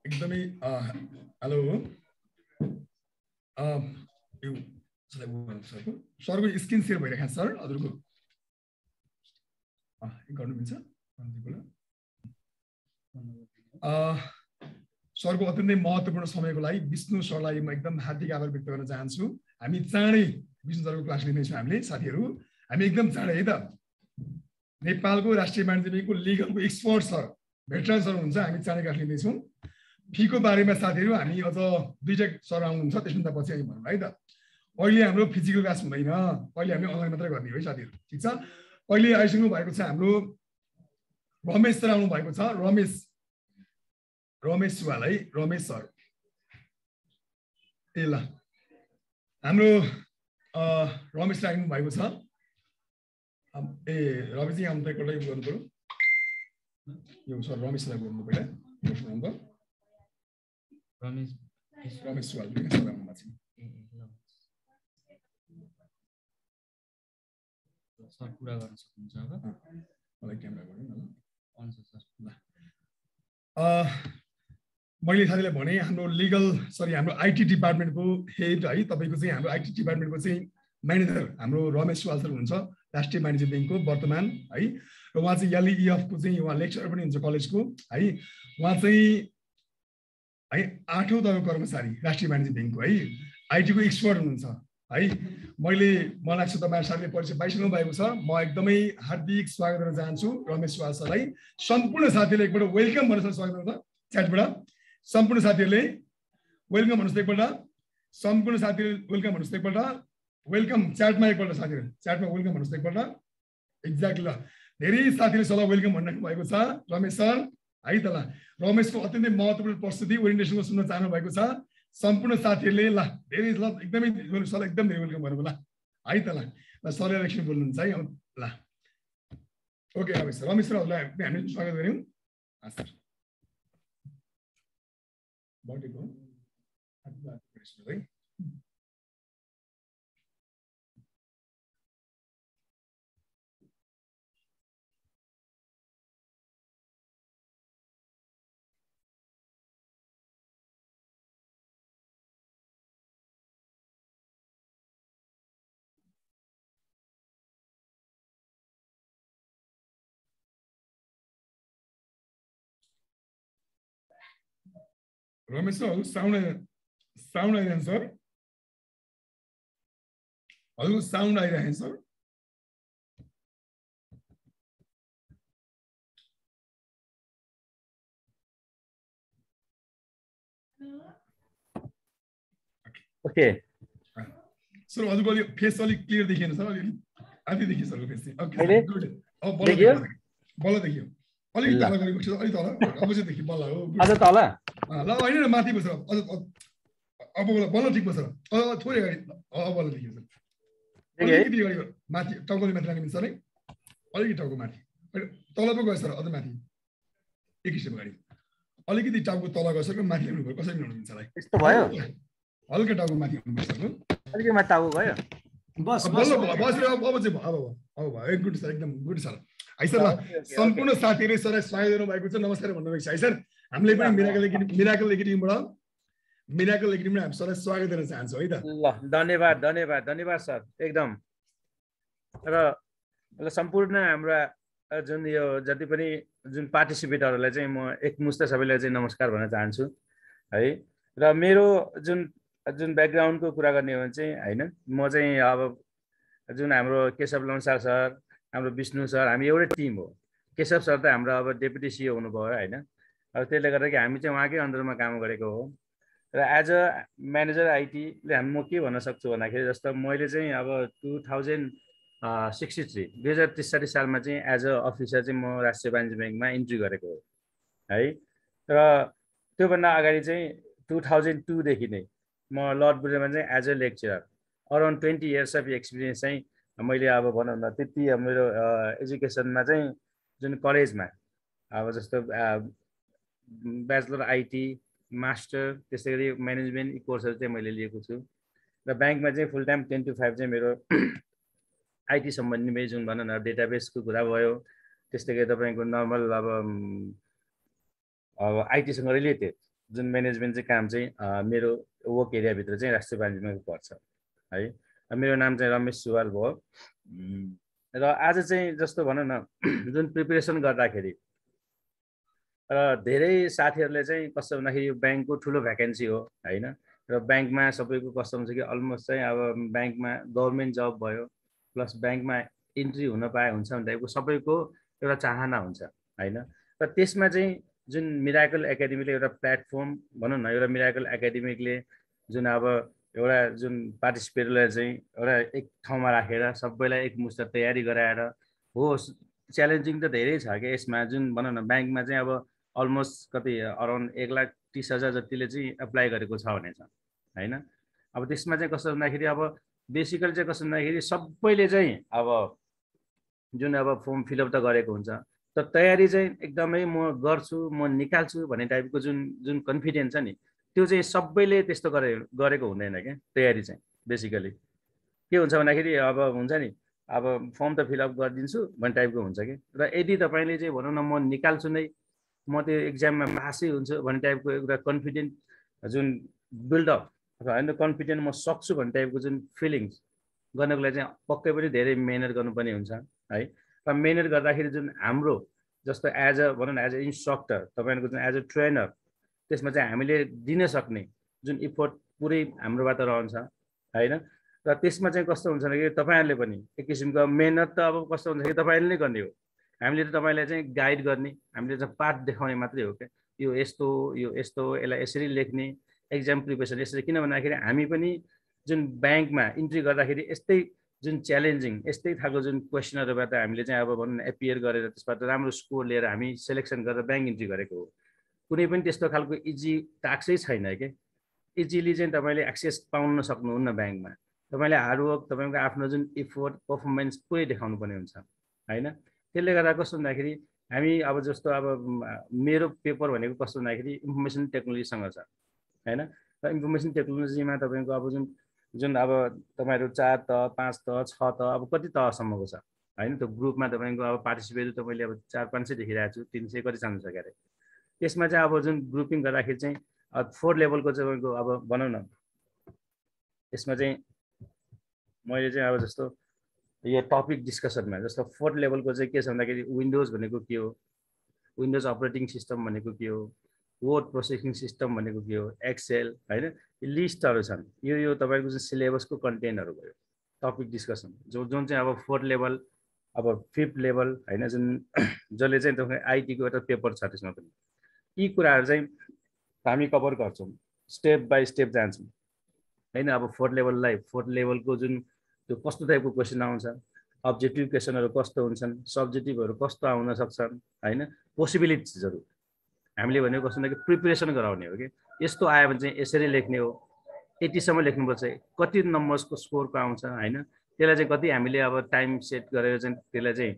एकदमै हेलो सरको स्क्रिन सेयर भइरहेको छ सर, हजुरको गर्नु मिल्छ? सरको अत्यन्तै महत्त्वपूर्ण समयको लागि विष्णु सरलाई म एकदम हार्दिक आभार व्यक्त गर्न चाहन्छु। हामी चाँडै विष्णु सरको क्लास लिनेछौँ हामीले साथीहरू, हामी एकदम चाँडै है त। नेपालको राष्ट्रिय वाणिज्य बैंकको लिगलको एक्सपर्ट सर, भेटरान सर हुनुहुन्छ, हामी चाँडै क्लास लिँदैछौँ। फीको बारेमा साथीहरू हामी अझ 2टा सर आउनुहुन्छ, त्यसभन्दा पछि हामी भनौँ है त। अहिले हाम्रो फिजिकल क्लास हुँदैन, अहिले हामीले अनलाइन मात्रै गर्ने है साथीहरू, ठिक छ। अहिले आइसक्नु भएको छ हाम्रो रमेश सर आउनु भएको छ, रमेश सुवाल है, रमेश सर। ए ल हाम्रो रमेश आउनु भएको छ। ए रमेशजी आउनु त एकपल्ट गर्नु पर्यो यो सर, रमेशलाई बोल्नु पहिला नम्बर रमेश सुवाल सर आउनु भएको छ। सर कुरा गर्न सक्नुहुन्छ अब? मलाई क्यामेरा गर्नु न हुन्छ सर। ल मैले साथीलाई भने हाम्रो लिगल हाम्रो आइटी डिपार्टमेन्टको हेड है, तपाईँको चाहिँ हाम्रो आइटी डिपार्टमेन्टको चाहिँ म्यानेजर हाम्रो रमेश सुवाल सर हुनुहुन्छ, राष्ट्रिय वाणिज्य ब्याङ्कको वर्तमान है। र उहाँ चाहिँ एलइएफको चाहिँ उहाँ लेक्चरर पनि हुन्छ कलेजको है। उहाँ चाहिँ है 8औं तहको कर्मचारी राष्ट्रिय वाणिज्य ब्याङ्कको है, आइटीको एक्सपर्ट हुनुहुन्छ है। मलाई लाग्छ तपाईहरु साथीले परिचय पाइसक्नु भएको छ। म एकदमै हार्दिक स्वागत गर्न चाहन्छु रमेश सुवाल सरलाई। सम्पूर्ण साथीहरूले एकपल्ट वेलकम भनेर स्वागत गर्नु च्याटबाट। सम्पूर्ण साथीहरूले वेलकम भन्नुस् एकपल्ट, सम्पूर्ण साथीहरूले वेलकम भन्नुस् एकपल्ट, वेलकम च्याटमा एकपल्ट साथीहरू, च्याटमा वेलकम भन्नुस् एकपल्ट। एक्ज्याक्टली ल, धेरै साथीहरूले सल्लाह वेलकम भनिराख्नु भएको छ रमेश सर है त। ल रमेशको अत्यन्तै महत्त्वपूर्ण प्रस्तुति ओरिएन्टेसनको सुन्न चाहनु भएको छ सम्पूर्ण साथीहरूले। ल धेरै ल एकदमै सल्लाह एकदम धेरै वेलकम गर्नु ल है त। ल सरले एकछिन बोल्नुहुन्छ है। ल ओके रमेश सरहरूलाई हामीले स्वागत गऱ्यौँ। हस् सर बटेको है। रमेश सर साउन्ड आइरहेको सर, हजुर साउन्ड आइरहेको सर। ओके सर हजुरको अलि फेस अलिक क्लियर देखिएन सर, अलि आधी देखियो सरको फेस चाहिँ। ओके गुड, अब बल्ल देखियो अलिक तल गरेको छ, अलि तल अब चाहिँ देखियो बल्ल हो। अझ तल ल होइन न माथि बस अझ अब बल्ल ठिक बस थोरै अगाडि अब बल्ल देखियो सर। अलिकति अगाडि माथि टाउकोले माथि लाने सर है, अलिकति टाउको माथि तल पो गयो सर, अझ माथि एक स्टेप अगाडि अलिकति टाउको तल गयो सर, माथि ल्याउनु भयो। कसरी ल्याउनु हुन्छ सर? यस्तो भयो, हल्का टाउको माथि हुनु पर्छ सर, अलिकति माथि टाउको गयो बस बस बस। अब चाहिँ अब भयो गुड सर, एकदम गुड सर है सर। ल सम्पूर्ण साथीहरूले सरलाई स्वागत गर्नुभएको छ, नमस्कार भन्नुभएको छ है सर। हामीले पनि मिराकल एकाडेमीबाट हामी सरलाई स्वागत गर्न चाहन्छौँ है त। ल धन्यवाद धन्यवाद धन्यवाद सर एकदम। र सम्पूर्ण हाम्रा जुन यो जति पनि जुन पार्टिसिपेटरहरूलाई चाहिँ म एकमुष्ट सबैलाई चाहिँ नमस्कार भन्न चाहन्छु है। र मेरो जुन ब्याकग्राउन्डको कुरा गर्ने हो भने चाहिँ होइन, म चाहिँ अब जुन हाम्रो केशव लम्साल सर, हाम्रो विष्णु सर, हामी एउटै टिम हो। केशव सर त हाम्रो अब डेपुटी सिओ हुनुभयो होइन, अब त्यसले गर्दा कि हामी चाहिँ उहाँकै अन्डरमा काम गरेको हो। र एज अ म्यानेजर आइटीले म के भन्न सक्छु भन्दाखेरि जस्तो मैले चाहिँ अब 2063 सालमा चाहिँ एज अ अफिसर चाहिँ म राष्ट्रिय वाणिज्य ब्याङ्कमा इन्ट्री गरेको हो है। र त्योभन्दा अगाडि चाहिँ 2002 देखि नै म लर्ड बुडेमा चाहिँ as a lecturer around 20 years of experience चाहिँ मैले अब भनौँ न त्यति मेरो एजुकेसनमा चाहिँ जुन कलेजमा अब जस्तो ब्याचलर आइटी, मास्टर, त्यस्तै गरी म्यानेजमेन्ट कोर्सहरू चाहिँ मैले लिएको छु। र ब्याङ्कमा चाहिँ फुल टाइम 10 to 5 चाहिँ मेरो आइटी सम्बन्धी जुन भनौँ न डेटाबेसको कुरा भयो, त्यस्तै गरी तपाईँको नर्मल अब आइटीसँग रिलेटेड जुन म्यानेजमेन्ट चाहिँ काम चाहिँ मेरो वर्क एरियाभित्र चाहिँ राष्ट्रिय वाणिज्यमा पर्छ है। मेरो नाम चाहिँ रमेश सुवाल भयो। र आज चाहिँ जस्तो भनौँ न जुन प्रिपेरेसन गर्दाखेरि र धेरै साथीहरूले चाहिँ कस्तो भन्दाखेरि यो ब्याङ्कको ठुलो भ्याकेन्सी हो होइन। र ब्याङ्कमा सबैको कस्तो हुन्छ कि अलमोस्ट चाहिँ अब ब्याङ्कमा गभर्मेन्ट जब भयो प्लस ब्याङ्कमा इन्ट्री हुन पाए हुन्छ भने टाइपको सबैको एउटा चाहना हुन्छ होइन। र त्यसमा चाहिँ जुन मिराकल एकाडेमीले एउटा प्लेटफर्म भनौँ न, एउटा मिराकल एकाडेमीले जुन अब एउटा जुन पार्टिसिपेटरलाई चाहिँ एउटा एक ठाउँमा राखेर सबैलाई एकमुष्ट तयारी गराएर हो। च्यालेन्जिङ त धेरै छ कि यसमा, जुन भनौँ न ब्याङ्कमा चाहिँ अब अलमोस्ट कति अराउन्ड 1,30,000 जतिले चाहिँ एप्लाई गरेको छ भने छ होइन। अब त्यसमा चाहिँ कस्तो भन्दाखेरि अब बेसिकली चाहिँ कस्तो भन्दाखेरि सबैले चाहिँ अब जुन अब फर्म फिलअप त गरेको हुन्छ, तर तयारी चाहिँ एकदमै म गर्छु म निकाल्छु भन्ने टाइपको जुन कन्फिडेन्स छ नि, त्यो चाहिँ सबैले त्यस्तो गरेको हुँदैन क्या। तयारी चाहिँ बेसिकली के हुन्छ भन्दाखेरि अब हुन्छ नि अब फर्म त फिलअप गरिदिन्छु भन्ने टाइपको हुन्छ कि। र यदि तपाईँले चाहिँ भनौँ न म निकाल्छु नै, म त्यो एक्जाममा पासै हुन्छु भन्ने टाइपको एउटा कन्फिडेन्ट जुन बिल्डअप अथवा होइन कन्फिडेन्ट म सक्छु भन्ने टाइपको जुन फिलिङ्स गर्नको लागि चाहिँ पक्कै पनि धेरै मेहनत गर्नुपर्ने हुन्छ है। र मेहनत गर्दाखेरि जुन हाम्रो जस्तो एज अ भनौँ न एज अ इन्स्ट्रक्टर तपाईँहरूको जुन एज अ ट्रेनर, त्यसमा चाहिँ हामीले दिन सक्ने जुन इफोर्ट पुरै हाम्रोबाट रहन्छ होइन। र त्यसमा चाहिँ कस्तो हुन्छ भने तपाईँहरूले पनि एक किसिमको मेहनत त अब कस्तो हुन्छ कि तपाईँहरूले नै गर्ने हो। हामीले त तपाईँलाई चाहिँ गाइड गर्ने, हामीले चाहिँ पाठ देखाउने मात्रै हो क्या। यो यस्तो यसलाई यसरी लेख्ने, एक्जाम प्रिपेरेसन यसरी। किन भन्दाखेरि हामी पनि जुन ब्याङ्कमा इन्ट्री गर्दाखेरि यस्तै जुन च्यालेन्जिङ यस्तै खालको जुन क्वेसनहरूबाट हामीले चाहिँ अब भनौँ न एपियर गरेर त्यसबाट राम्रो स्कोर लिएर हामी सेलेक्सन गरेर ब्याङ्क इन्ट्री गरेको हो। कुनै पनि त्यस्तो खालको इजी टास्कै छैन क्या। इजिली चाहिँ तपाईँले एक्सेस पाउन सक्नुहुन्न ब्याङ्कमा। तपाईँले हार्डवर्क, तपाईँको आफ्नो जुन इफोर्ट पर्फर्मेन्स पुरै देखाउनु पर्ने हुन्छ होइन। त्यसले गर्दा कस्तो भन्दाखेरि हामी अब जस्तो अब मेरो पेपर भनेको कस्तो भन्दाखेरि इन्फर्मेसन टेक्नोलोजीसँग छ होइन। र इन्फर्मेसन टेक्नोलोजीमा तपाईँको अब जुन अब तपाईँहरू 4 तह 5 तह 6 तह अब कति तहसम्मको छ होइन। त्यो ग्रुपमा तपाईँको अब पार्टिसिपेट तपाईँले अब 400-500 देखिरहेको छु, 300 कति चान्स छ क्यारे। त्यसमा चाहिँ अब जुन ग्रुपिङ गर्दाखेरि चाहिँ 4 लेभलको चाहिँ तपाईँको अब भनौँ न यसमा चाहिँ मैले चाहिँ अब जस्तो यो टपिक डिस्कसनमा जस्तो 4 लेभलको चाहिँ के छ भन्दाखेरि विन्डोज भनेको के हो, विन्डोज अपरेटिङ सिस्टम भनेको के हो, वर्ड प्रोसेसिङ सिस्टम भनेको के हो, एक्सेल होइन। लिस्टहरू छन्। यो तपाईँको चाहिँ सिलेबसको कन्टेन्टहरू भयो टपिक डिस्कसन जुन चाहिँ अब 4 लेभल अब 5th लेभल होइन, जुन जसले चाहिँ तपाईँ आइटीको एउटा पेपर छ त्यसमा पनि यी कुराहरू चाहिँ हामी कभर गर्छौँ, स्टेप बाई स्टेप जान्छौँ होइन। अब 4th लेभलको जुन त्यो कस्तो टाइपको क्वेसन आउँछ, अब्जेक्टिभ क्वेसनहरू कस्तो हुन्छन्, सब्जेक्टिभहरू कस्तो आउन सक्छन् होइन, पोसिबिलिटिजहरू हामीले भनेको कस्तो भन्दाखेरि प्रिपेरेसन गराउने हो कि। यस्तो आयो भने चाहिँ यसरी लेख्ने हो, 80सम्म लेख्नुपर्छ, कति नम्बर्सको स्कोरको आउँछ होइन। त्यसलाई चाहिँ कति हामीले अब टाइम सेट गरेर चाहिँ त्यसलाई चाहिँ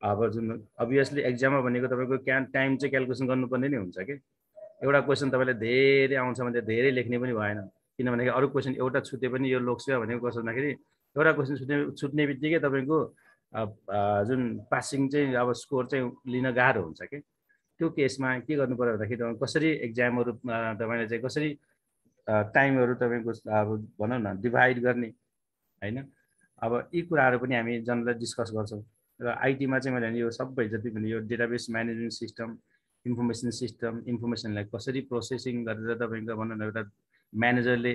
अब जुन अभियसली एक्जाममा भनेको तपाईँको टाइम चाहिँ क्यालकुलेसन गर्नुपर्ने नै हुन्छ कि। एउटा क्वेसन तपाईँलाई धेरै आउँछ भने धेरै लेख्ने पनि भएन, किनभने अरू क्वेसन एउटा छुटे पनि यो लोकसेवा भनेको कस्तो भन्दाखेरि एउटा क्वेसन छुट्ने बित्तिकै तपाईँको जुन पासिङ चाहिँ अब स्कोर चाहिँ लिन गाह्रो हुन्छ कि। त्यो केसमा के गर्नु पर्यो भन्दाखेरि कसरी एक्जामहरू तपाईँले चाहिँ कसरी टाइमहरू तपाईँको अब भनौँ न डिभाइड गर्ने होइन। अब यी कुराहरू पनि हामी जनरली डिस्कस गर्छौँ। र आइटीमा चाहिँ मैले यो सबै जति पनि यो database management system, information system, इन्फर्मेसनलाई कसरी प्रोसेसिङ गरेर तपाईँको भनौँ न एउटा म्यानेजरले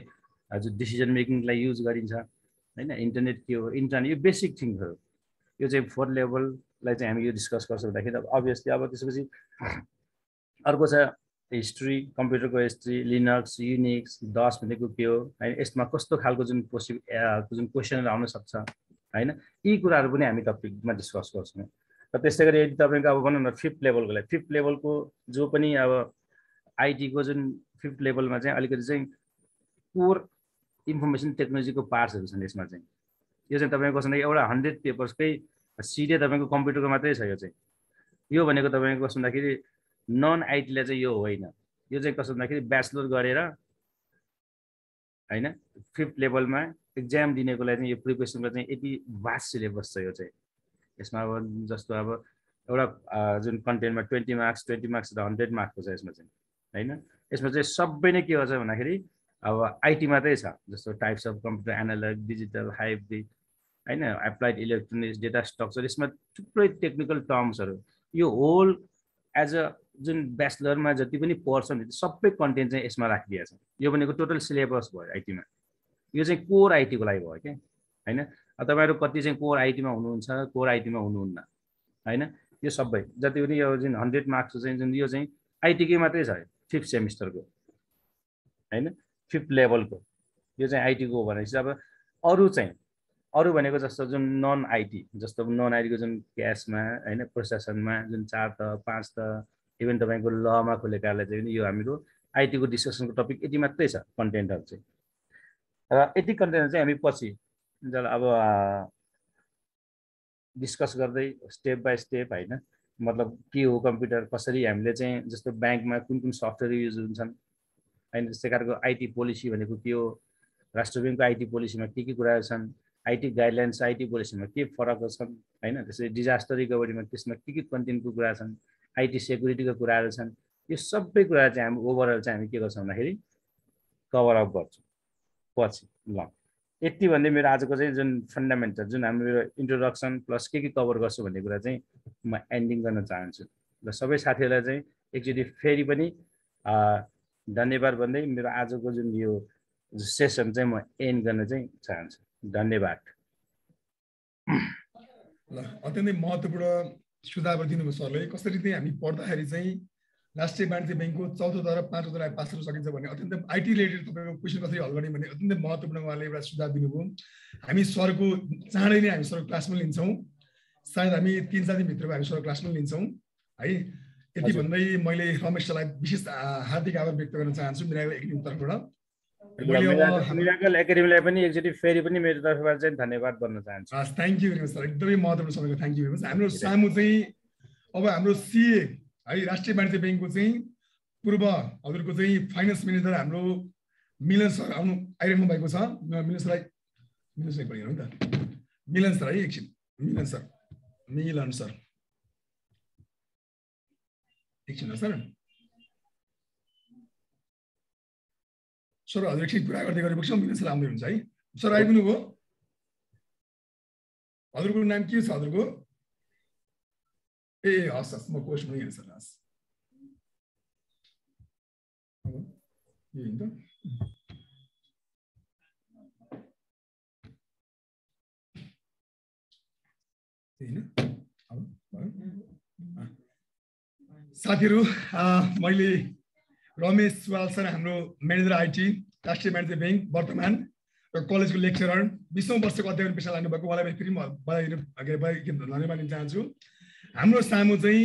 जुन डिसिजन मेकिङलाई युज गरिन्छ होइन। इन्टरनेट के हो, इन्टरनेट यो बेसिक थिङ्सहरू यो चाहिँ 4th लेभललाई चाहिँ हामी यो डिस्कस गर्छौँ भन्दाखेरि अब अभियसली अब त्यसपछि अर्को छ हिस्ट्री, कम्प्युटरको हिस्ट्री, लिनक्स, युनिक्स, डस भनेको के हो होइन, यसमा कस्तो खालको जुन जुन क्वेसनहरू आउन सक्छ होइन। यी कुराहरू पनि हामी टपिकमा डिस्कस गर्छौँ। र त्यस्तै गरी यदि तपाईँको अब भनौँ न 5th लेभलको लागि 5th लेभलको जो पनि अब आइटीको जुन 5th लेभलमा चाहिँ अलिकति चाहिँ कोर इन्फर्मेसन टेक्नोलोजीको पार्ट्सहरू छन्। यसमा चाहिँ यो चाहिँ तपाईँको कस्तो एउटा 100 पेपर्सकै सिधै तपाईँको कम्प्युटरको मात्रै छ। यो चाहिँ यो भनेको तपाईँको कस्तो भन्दाखेरि नन आइटीलाई चाहिँ यो होइन। यो चाहिँ कस्तो भन्दाखेरि ब्याचलर गरेर होइन 5th लेभलमा एक्जाम दिनेको लागि चाहिँ यो प्रिपेरेसनको चाहिँ यति भास्ट सिलेबस छ। यो चाहिँ यसमा अब जस्तो अब एउटा जुन कन्टेन्टमा 20 मार्क्स 20 मार्क्स र 100 मार्क्सको छ यसमा चाहिँ होइन। यसमा चाहिँ सबै नै के गर्छ भन्दाखेरि अब आइटी मात्रै छ। जस्तो types of computer analogue, digital, hybrid होइन, एप्लाइड इलेक्ट्रोनिक्स, डेटा स्ट्रक्चर, यसमा थुप्रै टेक्निकल टर्म्सहरू यो होल एज अ जुन ब्याचलरमा जति पनि पर्छ नि सबै कन्टेन्ट चाहिँ यसमा राखिदिएको छ। यो भनेको टोटल सिलेबस भयो आइटीमा। यो चाहिँ कोर आइटीको लागि भयो क्या होइन। तपाईँहरू कति चाहिँ कोर आइटीमा हुनुहुन्छ, कोर आइटीमा हुनुहुन्न होइन। यो सबै जति पनि यो जुन 100 मार्क्सको चाहिँ जुन यो चाहिँ आइटीकै मात्रै छ 5th सेमिस्टरको होइन, 5th लेभलको। यो चाहिँ आइटीको हो भनेपछि अब अरू भनेको जस्तो जुन नन आइटी जस्तो नन आइटीको जुन क्यासमा होइन प्रशासनमा जुन 4 त 5 त इभन तपाईँको लमा खुलेकालाई चाहिँ यो हाम्रो आइटीको डिस्कसनको टपिक यति मात्रै छ कन्टेन्टहरू चाहिँ र यति कन्टेन्ट चाहिँ हामी पछि अब डिस्कस गर्दै स्टेप बाई स्टेप होइन मतलब के हो कम्प्युटर कसरी हामीले चाहिँ जस्तो ब्याङ्कमा कुन सफ्टवेयर युज हुन्छन् होइन त्यस्तै खालको आइटी पोलिसी भनेको के हो राष्ट्र ब्याङ्कको आइटी पोलिसीमा के कुराहरू छन् आइटी गाइडलाइन्स आइटी पोलिसीमा के फरक छन् होइन त्यसरी डिजास्टर रिकभरीमा त्यसमा के कन्टेन्टको कुरा छन् आइटी सेक्युरिटीको कुराहरू छन् यो सबै कुरा चाहिँ हामी ओभरअल चाहिँ हामी के गर्छौँ भन्दाखेरि कभर अप गर्छौँ पछि ल यति भन्दै मेरो आजको चाहिँ जुन फन्डामेन्टल जुन हाम्रो इन्ट्रोडक्सन प्लस के कभर गर्छु भन्ने कुरा चाहिँ म एन्डिङ गर्न चाहन्छु र सबै साथीहरूलाई चाहिँ एकचोटि फेरि पनि धन्यवाद भन्दै मेरो आजको जुन यो सेसन चाहिँ म एन्ड गर्न चाहिँ चाहन्छु धन्यवाद ल अत्यन्तै महत्त्वपूर्ण सुझाव दिनुभयो सरले कसरी चाहिँ हामी पढ्दाखेरि चाहिँ राष्ट्रिय वाणिज्य ब्याङ्कको 4औं दर 5औं दर पास गर्न सकिन्छ भन्ने अत्यन्त आइटी रिलेटेड तपाईँको क्वेसन कसरी हल गर्ने भन्ने अत्यन्तै महत्त्वपूर्ण उहाँले एउटा सुझाव दिनुभयो हामी सरको चाँडै नै हामी सरको क्लासमा लिन्छौँ सायद हामी 3-4 दिनभित्र हामी सरको क्लासमा लिन्छौँ है यति भन्दै मैले रमेश सरलाई विशेष हार्दिक आभार व्यक्त गर्न चाहन्छु मिराकल एकाडेमी तर्फबाट मिराकल एकाडेमीलाई पनि एकचोटि फेरि पनि मेरो तर्फबाट चाहिँ धन्यवाद भन्न चाहन्छु thank you very much sir एकदमै महत्त्वपूर्ण समयको थ्याङ्क यू भेरी मच हाम्रो सामु चाहिँ अब हाम्रो सिए है राष्ट्रिय वाणिज्य ब्याङ्कको चाहिँ पूर्व हजुरको चाहिँ फाइनेन्स म्यानेजर हाम्रो मिलन सर आइरहनु भएको छ मिलन सर पनि हेरौँ त मिलन सर है एकछिन मिलन सर एकछिन सर सर हजुर एकछिन कुरा गर्दै गरेको छ मिलन सर आउँदै हुन्छ है सर आइपुग्नु भयो हजुरको नाम के छ हजुरको ए हस् हस् म कोर्स पनि हेर्छु हस् साथीहरू मैले रमेश सुवाल सर हाम्रो म्यानेजर आइटी राष्ट्रिय वाणिज्य ब्याङ्क वर्तमान र कलेजको लेक्चरर 20औं वर्षको अध्ययन पेसा लाग्नुभएको उहाँलाई फेरि म धन्यवाद दिन चाहन्छु हाम्रो सामु चाहिँ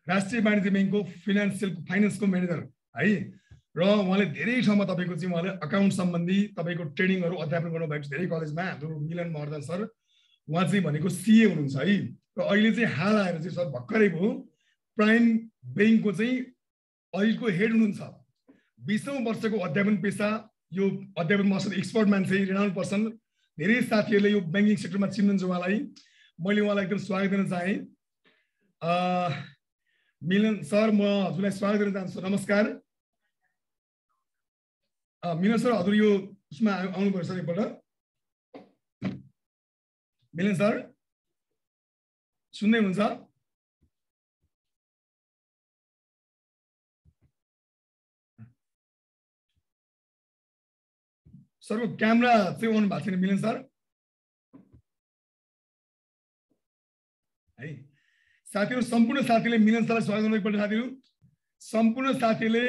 राष्ट्रिय वाणिज्य ब्याङ्कको फाइनेन्सको म्यानेजर है र उहाँले धेरै ठाउँमा तपाईँको चाहिँ उहाँले अकाउन्ट सम्बन्धी तपाईँको ट्रेनिङहरू अध्यापन गर्नुभएको छ धेरै कलेजमा हाम्रो मिलन महर्जन सर उहाँ चाहिँ भनेको सिए हुनुहुन्छ है र अहिले चाहिँ हाल आएर चाहिँ सर भर्खरै भयो प्राइम ब्याङ्कको चाहिँ अडिटको हेड हुनुहुन्छ 20औं वर्षको अध्यापन पेसा यो अध्यापन मसँग एक्सपर्ट मान्छे रिनाउन्ड पर्सन धेरै साथीहरूले यो ब्याङ्किङ सेक्टरमा चिन्नुहुन्छ उहाँलाई मैले उहाँलाई एकदम स्वागत गर्न चाहेँ मिलन सर म हजुरलाई स्वागत गर्न चाहन्छु नमस्कार मिलन सर हजुर यो उसमा आउनु पर्छ सर एकपल्ट मिलन सर सुन्दै हुनुहुन्छ सरको क्यामेरा चाहिँ अन भएको छैन मिलन सर है साथीहरू सम्पूर्ण साथीले मिलन सरलाई स्वागत गर्नु एकपल्ट साथीहरू सम्पूर्ण साथीले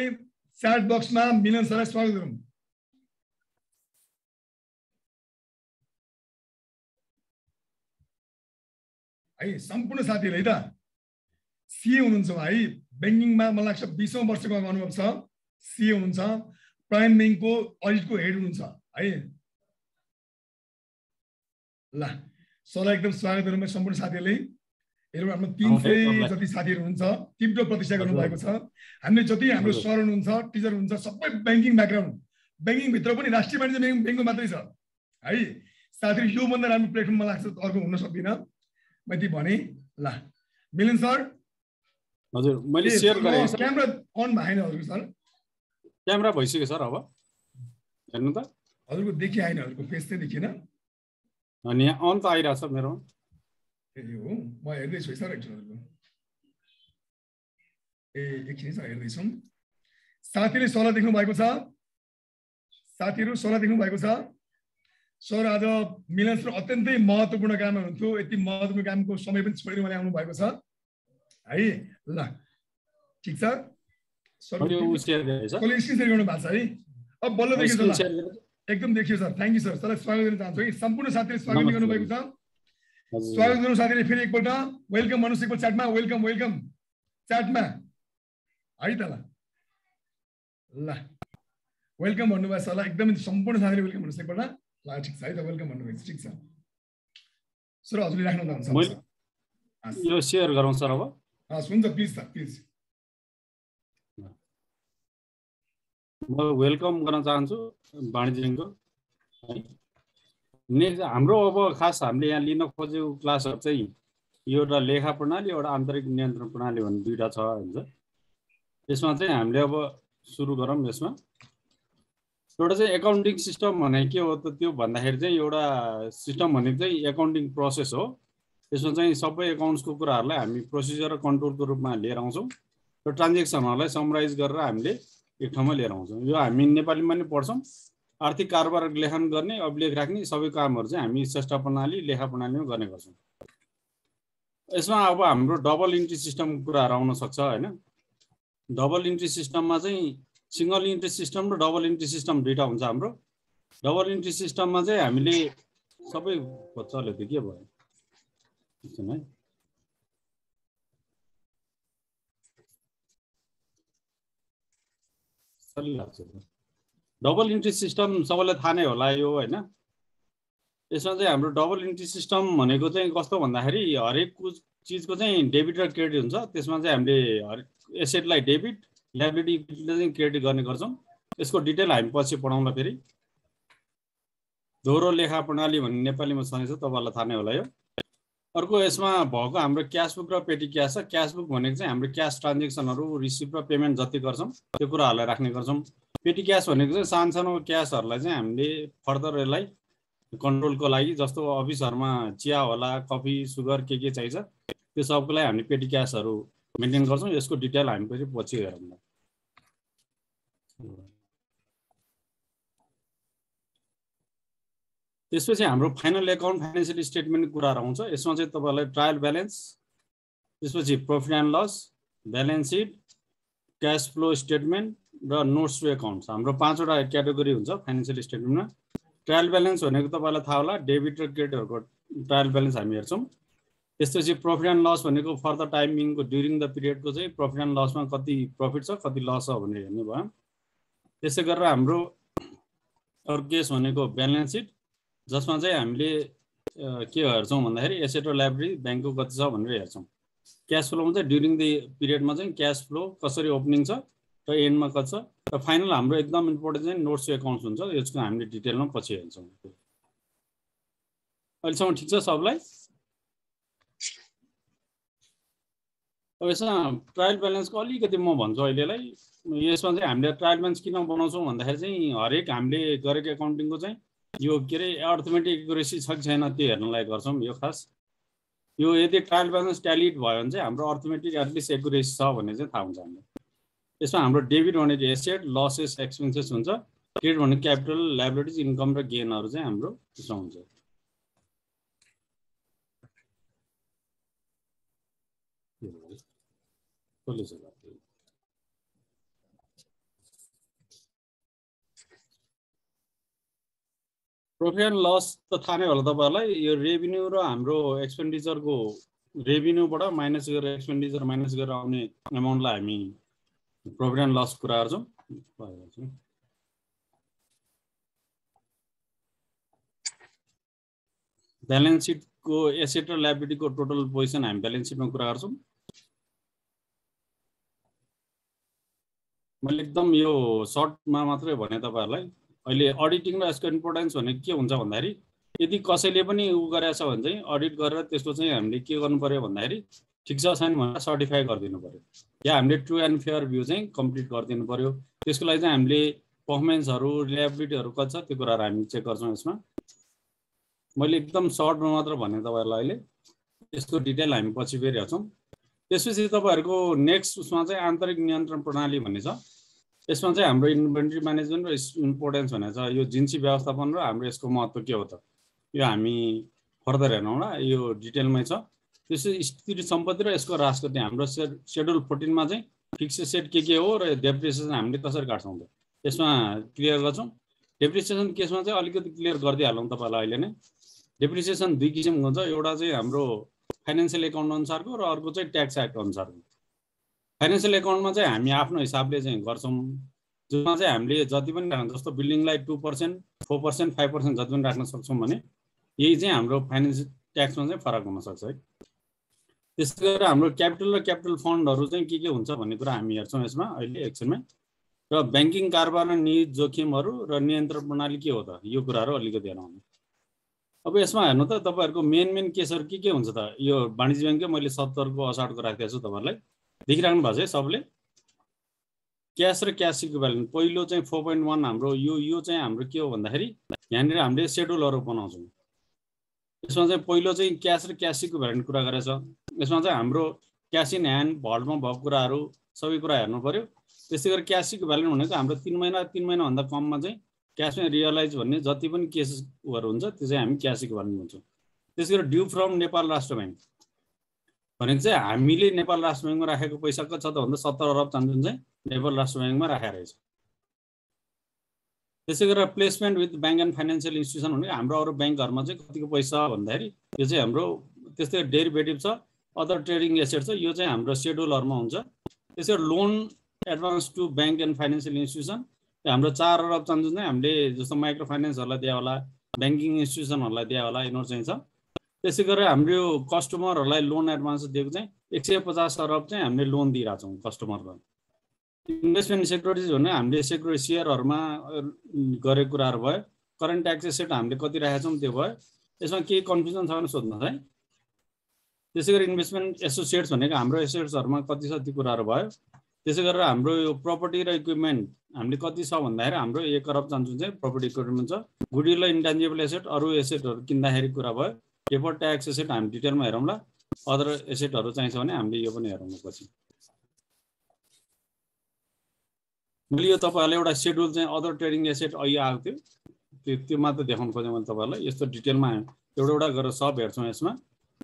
च्याट बक्समा मिलन सरलाई स्वागत गरौँ है सम्पूर्ण साथीहरूले है त सिए हुनुहुन्छ है ब्याङ्किङमा मलाई लाग्छ 20औं वर्षको अनुभव छ सिए हुनुहुन्छ प्राइम ब्याङ्कको अडिटको हेड हुनुहुन्छ है ल सरलाई एकदम स्वागत गरौँ सम्पूर्ण साथीहरूले हेरौँ हाम्रो 300 जति साथीहरू हुनुहुन्छ तीव्र प्रतीक्षा गर्नुभएको छ हामीले जति हाम्रो सर हुनुहुन्छ टिचर हुनुहुन्छ सबै ब्याङ्किङ ब्याकग्राउन्ड ब्याङ्किङभित्र पनि राष्ट्रिय वाणिज्य ब्याङ्कको मात्रै छ है साथीहरू योभन्दा राम्रो प्लेटफर्म मलाई लाग्छ अर्को हुन सक्दिनँ म यति भने ल मिलन सर हजुर मैले शेयर गरेँ क्यामेरा अन भएन हजुरको सर क्यामेरा भइसक्यो सर अब हेर्नु त हजुरको देखिएन हजुरको फेस चाहिँ देखिएन अनि यहाँ अन त आइरहेछ मेरो ए हो म हेर्दैछु सर एकछिन हजुरको ए एकछिन सर हेर्दैछौँ साथीले सरलाई देख्नु भएको छ साथीहरू सरलाई देख्नु भएको छ सर आज मिलन सर अत्यन्तै महत्त्वपूर्ण काममा हुनुहुन्थ्यो यति महत्त्वपूर्ण कामको समय पनि छोडेर उहाँले आउनु भएको छ है ल ठिक छ सर कसले स्क्रिन सेयर गर्नु भएको छ है अब बल्ल देखिन्छ एकदम देखियो सर, थ्याङ्क यू सर। सरलाई स्वागत गर्न चाहन्छु है, सम्पूर्ण साथीले स्वागत नमस्ते। गर्नुभएको छ। हजुर। स्वागत गर्नु साथीले, फेरि एकपल्ट वेलकम भन्नुहोस्, एकपल्ट च्याटमा वेलकम वेलकम च्याटमा है त। ल वेलकम भन्नुभयो सरलाई, एकदमै सम्पूर्ण साथीले वेलकम भन्नुहोस् एकपल्ट। ल ठिक छ है त, वेलकम भन्नुभएको छ, ठिक छ सर। हजुरले राख्नु हुन्छ यो सेयर गरौँ सर अब। हुन्छ प्लिज सर, प्लिज। म वेलकम गर्न चाहन्छु वाणिज्यको। नेक्स्ट हाम्रो अब खास हामीले यहाँ लिन खोजेको क्लासहरू चाहिँ एउटा लेखा प्रणाली, एउटा आन्तरिक नियन्त्रण प्रणाली भन्ने दुईवटा छ हुन्छ। यसमा चाहिँ हामीले अब सुरु गरौँ। यसमा एउटा चाहिँ एकाउन्टिङ सिस्टम भने के हो त, त्यो भन्दाखेरि चाहिँ एउटा सिस्टम भनेको चाहिँ एकाउन्टिङ प्रोसेस हो। यसमा चाहिँ सबै एकाउन्ट्सको कुराहरूलाई हामी प्रोसिजर र कन्ट्रोलको रूपमा लिएर आउँछौँ र ट्रान्जेक्सनहरूलाई समराइज गरेर हामीले एक ठाउँमा लिएर आउँछौँ। यो हामी नेपालीमा पनि पढ्छौँ। आर्थिक कारोबार लेखन गर्ने, अभिलेख राख्ने सबै कामहरू चाहिँ हामी स्रष्टा प्रणाली, लेखा प्रणालीमा गर्ने गर्छौँ। यसमा अब हाम्रो डबल इन्ट्री सिस्टमको कुराहरू आउन सक्छ होइन। डबल इन्ट्री सिस्टममा चाहिँ सिङ्गल इन्ट्री सिस्टम र डबल इन्ट्री सिस्टम दुईवटा हुन्छ हाम्रो। डबल इन्ट्री सिस्टममा चाहिँ हामीले सबै चल्यो, त्यो के भयो है। डबल इन्ट्री सिस्टम सबैलाई थाहा नै होला यो होइन। यसमा चाहिँ हाम्रो डबल इन्ट्री सिस्टम भनेको चाहिँ कस्तो भन्दाखेरि हरेक चिजको चाहिँ डेबिट र क्रेडिट हुन्छ। त्यसमा चाहिँ हामीले एसेटलाई डेबिट, लायबिलिटीलाई चाहिँ क्रेडिट गर्ने गर्छौँ। यसको डिटेल हामी पछि पढाउँला। फेरि दोहोरो लेखा प्रणाली भन्ने नेपालीमा छँदैछ, तपाईँहरूलाई थाहा नै होला यो। अर्को यसमा भएको हाम्रो क्यास बुक र पेटी क्यास छ। क्यास बुक भनेको चाहिँ हाम्रो क्यास ट्रान्जेक्सनहरू, रिसिभ र पेमेन्ट जति गर्छौँ त्यो कुराहरूलाई राख्ने गर्छौँ। पेटी क्यास भनेको चाहिँ सानो सानो क्यासहरूलाई चाहिँ हामीले फर्दर यसलाई कन्ट्रोलको लागि, जस्तो अफिसहरूमा चिया होला, कफी, सुगर के चाहिन्छ त्यो सबको लागि हामीले पेटी क्यासहरू मेन्टेन गर्छौँ। यसको डिटेल हामी पछि हेरौँ। त्यसपछि हाम्रो फाइनल एकाउन्ट, फाइनेन्सियल स्टेटमेन्टको कुराहरू आउँछ। यसमा चाहिँ तपाईँलाई ट्रायल ब्यालेन्स, त्यसपछि profit and loss, balance sheet, cash flow statement र नोट्स टु एकाउन्ट्स, हाम्रो 5वटा क्याटेगोरी हुन्छ फाइनेन्सियल स्टेटमेन्टमा। ट्रायल ब्यालेन्स भनेको तपाईँलाई थाहा होला, डेबिट र क्रेडिटहरूको ट्रायल ब्यालेन्स हामी हेर्छौँ। त्यसपछि प्रफिट एन्ड लस भनेको फर द टाइमिङको, ड्युरिङ द पिरियडको चाहिँ प्रफिट एन्ड लसमा कति प्रफिट छ, कति लस छ भनेर हेर्नु भयो। त्यसै गरेर हाम्रो अर्को केस भनेको ब्यालेन्स सिट, जसमा चाहिँ हामीले के हेर्छौँ भन्दाखेरि एसेट र लाइब्रेरी ब्याङ्कको कति छ भनेर हेर्छौँ। क्यास फ्लोमा चाहिँ ड्युरिङ द पिरियडमा चाहिँ क्यास फ्लो कसरी ओपनिङ छ र एन्डमा कति छ। र फाइनल हाम्रो एकदम इम्पोर्टेन्ट चाहिँ नोट्स टु एकाउन्ट्स हुन्छ। यसको हामीले डिटेलमा पछि हेर्छौँ। अहिलेसम्म ठिक छ सबलाई? अब यसमा ट्रायल ब्यालेन्सको अलिकति म भन्छु अहिलेलाई। यसमा चाहिँ हामीले ट्रायल ब्यालेन्स किन बनाउँछौँ भन्दाखेरि चाहिँ हरेक हामीले गरेको एकाउन्टिङको चाहिँ यो के अरे अर्थमेटिक एक्युरेसी छ कि छैन त्यो हेर्नलाई गर्छौँ। यो खास यो यदि ट्रायल ब्यालेन्स ट्यालिड भयो भने चाहिँ हाम्रो अर्थमेटिक एटलिस्ट एक्युरेसी छ भन्ने चाहिँ थाहा हुन्छ हामीलाई। यसमा हाम्रो डेबिट भनेको एसेट, लसेस, एक्सपेन्सेस हुन्छ। क्रेडिट भनेको क्यापिटल, लायबिलिटिज, इन्कम र गेनहरू चाहिँ हाम्रो त्यसमा हुन्छ। प्रफिट एन्ड लस त थाहा नै होला तपाईँहरूलाई। यो रेभिन्यू र हाम्रो एक्सपेन्डिचरको, रेभिन्यूबाट माइनस गरेर एक्सपेन्डिचर माइनस गरेर आउने एमाउन्टलाई हामी प्रफिट एन्ड लस कुरा गर्छौँ। ब्यालेन्स सिटको एसेट र लायबिलिटीको टोटल पोजिसन हामी ब्यालेन्स सिटमा कुरा गर्छौँ। मैले एकदम यो सर्टमा मात्रै भने तपाईँहरूलाई। अहिले अडिटिङ र यसको इम्पोर्टेन्स भनेको के हुन्छ भन्दाखेरि यदि कसैले पनि गरेछ भने चाहिँ अडिट गरेर त्यसको चाहिँ हामीले के गर्नु पर्यो भन्दाखेरि ठिक छ छैन भनेर सर्टिफाई गरिदिनु पर्यो, या हामीले ट्रु एन्ड फेयर भ्यू चाहिँ कम्प्लिट गरिदिनु पर्यो। त्यसको लागि चाहिँ हामीले पर्फर्मेन्सहरू, रिलायबिलिटीहरू कति छ त्यो कुराहरू हामी चेक गर्छौँ यसमा। मैले एकदम सर्टमा मात्र भने तपाईँहरूलाई अहिले। यसको डिटेल हामी पछि फेरि हेर्छौँ। त्यसपछि तपाईँहरूको नेक्स्ट उसमा चाहिँ आन्तरिक नियन्त्रण प्रणाली भन्ने छ। यसमा चाहिँ हाम्रो इन्भेन्ट्री म्यानेजमेन्ट र इम्पोर्टेन्स भनेको छ। यो जिन्सी व्यवस्थापन र हाम्रो यसको महत्त्व के हो त, यो हामी फर्दर हेर्नौँला, यो डिटेलमै छ। त्यसपछि स्थिर सम्पत्ति र यसको ह्रासको त्यहाँ हाम्रो सेड्युल 14मा चाहिँ फिक्स एसेट के हो र डेप्रिसिएसन हामीले कसरी काट्छौँ त यसमा क्लियर गर्छौँ। डेप्रिसिएसन केसमा चाहिँ अलिकति क्लियर गरिदिइहालौँ तपाईँलाई अहिले नै। डेप्रिसिएसन दुई किसिमको हुन्छ, एउटा चाहिँ हाम्रो फाइनेन्सियल एकाउन्ट अनुसारको र अर्को चाहिँ ट्याक्स एक्ट अनुसारको। फाइनेन्सियल एकाउन्टमा चाहिँ हामी आफ्नो हिसाबले चाहिँ गर्छौँ, जसमा चाहिँ हामीले जति पनि राख्छौँ, जस्तो बिल्डिङलाई 2%, 4%, 5% जति पनि राख्न सक्छौँ भने यही चाहिँ हाम्रो फाइनेन्सियल ट्याक्समा चाहिँ फरक हुनसक्छ है। त्यसै गरेर हाम्रो क्यापिटल र क्यापिटल फन्डहरू चाहिँ के हुन्छ भन्ने कुरा हामी हेर्छौँ यसमा अहिले एकछिनमा। र ब्याङ्किङ कारोबार निहित जोखिमहरू र नियन्त्रण प्रणाली के हो त, यो कुराहरू अलिकति हेरौँ। अब यसमा हेर्नु त तपाईँहरूको मेन केसहरू के हुन्छ त। यो वाणिज्य ब्याङ्ककै मैले 70 को असारको राखेको छु, तपाईँहरूलाई देखिराख्नु भएको छ है सबले। क्यास र क्यास इक्विभ्यालेन्ट पहिलो चाहिँ 4.1 हाम्रो यो चाहिँ हाम्रो के हो भन्दाखेरि यहाँनिर हामीले सेड्युलहरू बनाउँछौँ। यसमा चाहिँ पहिलो चाहिँ क्यास र क्यास इक्विभ्यालेन्ट कुरा गरेछ। यसमा चाहिँ हाम्रो क्यास इन ह्यान्ड भल्टमा भएको कुराहरू सबै कुरा हेर्नु पर्यो। त्यसै गरी क्यास इक्विभ्यालेन्ट भनेको हाम्रो 3 महिनाभन्दा कममा चाहिँ क्यासमा रियलाइज भन्ने जति पनि केसहरू हुन्छ त्यो चाहिँ हामी क्यास इक्विभ्यालेन्ट भन्छौँ। त्यसै गरी ड्यू फ्रम नेपाल राष्ट्र ब्याङ्क भनेको चाहिँ हामीले नेपाल राष्ट्र ब्याङ्कमा राखेको पैसा कति छ त भन्दा 70 अरब चान्जुन चाहिँ नेपाल राष्ट्र ब्याङ्कमा राखेको रहेछ। त्यसै गरेर placement with bank and financial institution भनेको हाम्रो अरू ब्याङ्कहरूमा चाहिँ कतिको पैसा भन्दाखेरि यो चाहिँ हाम्रो त्यस्तै डेरिभेटिभ छ, अदर ट्रेडिङ एसेट छ, यो चाहिँ हाम्रो सेड्युलहरूमा हुन्छ। त्यसै गरी loan advance to bank and financial institution हाम्रो 4 अरब चान्जुन चाहिँ हामीले जस्तो माइक्रो फाइनेन्सहरूलाई दिया होला, ब्याङ्किङ इन्स्टिट्युसनहरूलाई दिया होला, यिनीहरू चाहिँ छ। त्यसै गरेर हाम्रो कस्टमरहरूलाई लोन एडभान्स दिएको चाहिँ 150 अरब चाहिँ हामीले लोन दिइरहेछौँ कस्टमरलाई। इन्भेस्टमेन्ट सेक्युरिटिज भने हामीले सेक्युरिटी सेयरहरूमा गरेको कुराहरू भयो। करेन्ट ट्याक्स एसेट हामीले कति राखेका छौँ त्यो भयो। यसमा केही कन्फ्युजन छ भने सोध्नुहोस् है। त्यसै गरी इन्भेस्टमेन्ट एसोसिएट्स भनेको हाम्रो एसेट्सहरूमा कति छ त्यो कुराहरू भयो। त्यसै गरेर हाम्रो यो प्रपर्टी र इक्विपमेन्ट हामीले कति छ भन्दाखेरि हाम्रो 1 अरब चान्जुन चाहिँ प्रपर्टी इक्विपमेन्ट छ। गुडविल र इन्टेन्जिबल एसेट अरू एसेटहरू किन्दाखेरि कुरा भयो। पेपर ट्याक्स एसेट हामी डिटेलमा हेरौँला। अदर एसेटहरू चाहिन्छ भने हामीले यो पनि हेरौँ पछि। मैले यो तपाईँहरूलाई एउटा सेड्युल चाहिँ अदर ट्रेडिङ एसेट अहिले आएको थियो, त्यो मात्र देखाउनु खोजेँ मैले तपाईँहरूलाई। यस्तो डिटेलमा एउटा गरेर सब हेर्छौँ यसमा।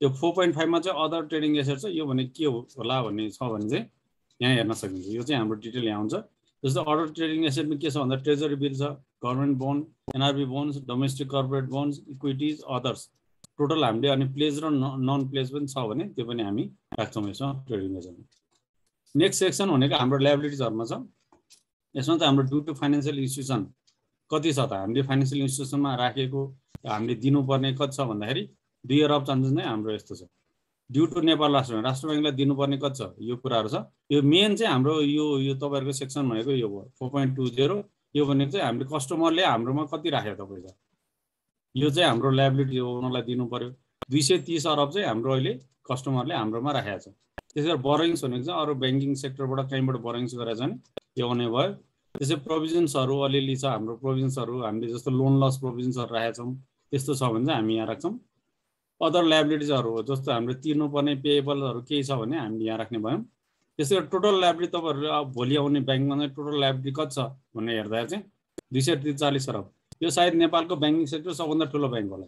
त्यो 4.5 मा चाहिँ अदर ट्रेडिङ एसेट छ, यो भने के होला भन्ने छ भने चाहिँ यहाँ हेर्न सकिन्छ। यो चाहिँ हाम्रो डिटेल यहाँ हुन्छ। जस्तो अदर ट्रेडिङ एसेटमा के छ भन्दा ट्रेजरी बिल छ, government bond, NRB bonds, domestic corporate bonds, equities, others total हामीले अनि प्लेज र नन प्लेज पनि छ भने त्यो पनि हामी राख्छौँ यसमा ट्रेडिङ एसेटमा। नेक्स्ट सेक्सन भनेको हाम्रो लायबिलिटिजहरूमा छ। यसमा चाहिँ हाम्रो ड्यू टु फाइनेन्सियल इन्स्टिट्युसन कति छ त, हामीले फाइनेन्सियल इन्स्टिट्युसनमा राखेको हामीले दिनुपर्ने कति छ भन्दाखेरि 2 अरब चान्जुन चाहिँ हाम्रो यस्तो छ। ड्यू टु नेपाल राष्ट्र ब्याङ्कलाई दिनुपर्ने कति छ यो कुराहरू छ। यो मेन चाहिँ हाम्रो यो तपाईँहरूको सेक्सन भनेको यो भयो 4.20। यो भनेको चाहिँ हामीले कस्टमरले हाम्रोमा कति राखेको त पैसा, यो चाहिँ हाम्रो लायबिलिटी ओनरलाई दिनु पर्यो। 230 अरब चाहिँ हाम्रो अहिले कस्टमरले हाम्रोमा राखेको छ। त्यसै गरी बरोइङ्स भनेको चाहिँ अरू ब्याङ्किङ सेक्टरबाट कहीँबाट बरोइङ्स गरेछ भने यो हुने भयो। त्यसै प्रोभिजन्सहरू अलिअलि छ हाम्रो। प्रोभिजन्सहरू हामीले जस्तो लोन लस प्रोभिजन्सहरू राखेका छौँ, त्यस्तो छ भने चाहिँ हामी यहाँ राख्छौँ। अदर लायबिलिटिजहरू हो जस्तो हाम्रो तिर्नुपर्ने पेएबलहरू केही छ भने हामीले यहाँ राख्ने भयौँ। त्यसै गरी टोटल लायबिलिटी तपाईँहरू अब भोलि आउने ब्याङ्कमा चाहिँ टोटल लायबिलिटी कति छ भन्ने हेर्दा चाहिँ 243 अरब। यो सायद नेपालको ब्याङ्किङ सेक्टर सबभन्दा ठुलो ब्याङ्क होला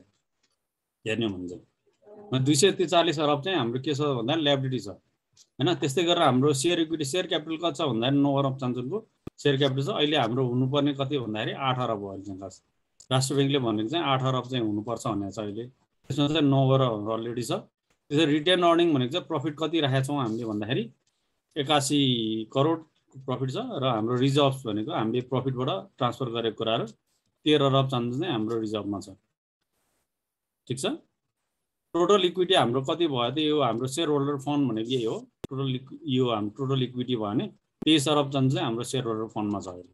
हेर्ने हो भने चाहिँ। 243 अरब चाहिँ हाम्रो के छ भन्दा लायबिलिटी छ हैन। त्यस्तै गरेर हाम्रो सेयर इक्विटी सेयर क्यापिटल कति छ भन्दाखेरि 9 अरब चान्जुनको सेयर क्यापिटल छ। अहिले हाम्रो हुनुपर्ने कति भन्दाखेरि 8 अरब हो अहिले चाहिँ। खास राष्ट्र ब्याङ्कले भनेको चाहिँ 8 अरब चाहिँ हुनुपर्छ भनेको छ अहिले। त्यसमा चाहिँ 9 अरब अलरेडी छ। त्यसै रिटेन अर्निङ भनेको चाहिँ प्रफिट कति राखेका छौँ हामीले भन्दाखेरि 81 करोड प्रफिट छ। र हाम्रो रिजर्भ्स भनेको हामीले प्रफिटबाट ट्रान्सफर गरेको कुराहरू 13 अरब चान्जुन चाहिँ हाम्रो रिजर्भमा छ। ठिक छ। टोटल इक्विटी हाम्रो कति भयो त, यो हाम्रो सेयर होल्डर फन्ड भनेको यही हो। टोटल यो हाम्रो टोटल इक्विटी भयो भने 23 अरब चान्जुन चाहिँ हाम्रो सेयर होल्डर फन्डमा छ अहिले।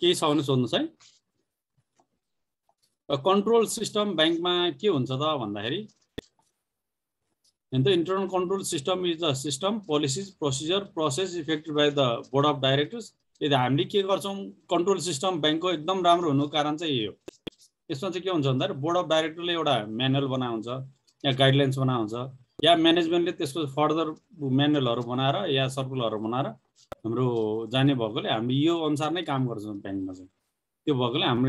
केही छ भने सोध्नुहोस् है। कन्ट्रोल सिस्टम ब्याङ्कमा के हुन्छ त भन्दाखेरि the internal control system is the system, policies, procedure, process effected by the board of directors. यदि हामीले के गर्छौं कन्ट्रोल सिस्टम बैंकको एकदम राम्रो हुनुको कारण चाहिँ यही हो। यसमा चाहिँ के हुन्छ भन्दा बोर्ड अफ डाइरेक्टरले एउटा म्यानुअल बनाउँछ या गाइडलाइन्स बनाउँछ या म्यानेजमेन्टले त्यसको फर्दर म्यानुअलहरु बनाएर या सर्कुलरहरु बनाएर हाम्रो जाने भएकोले हामी यो अनुसार नै काम गर्छौं बैंकमा चाहिँ। त्यो भएकोले हाम्रो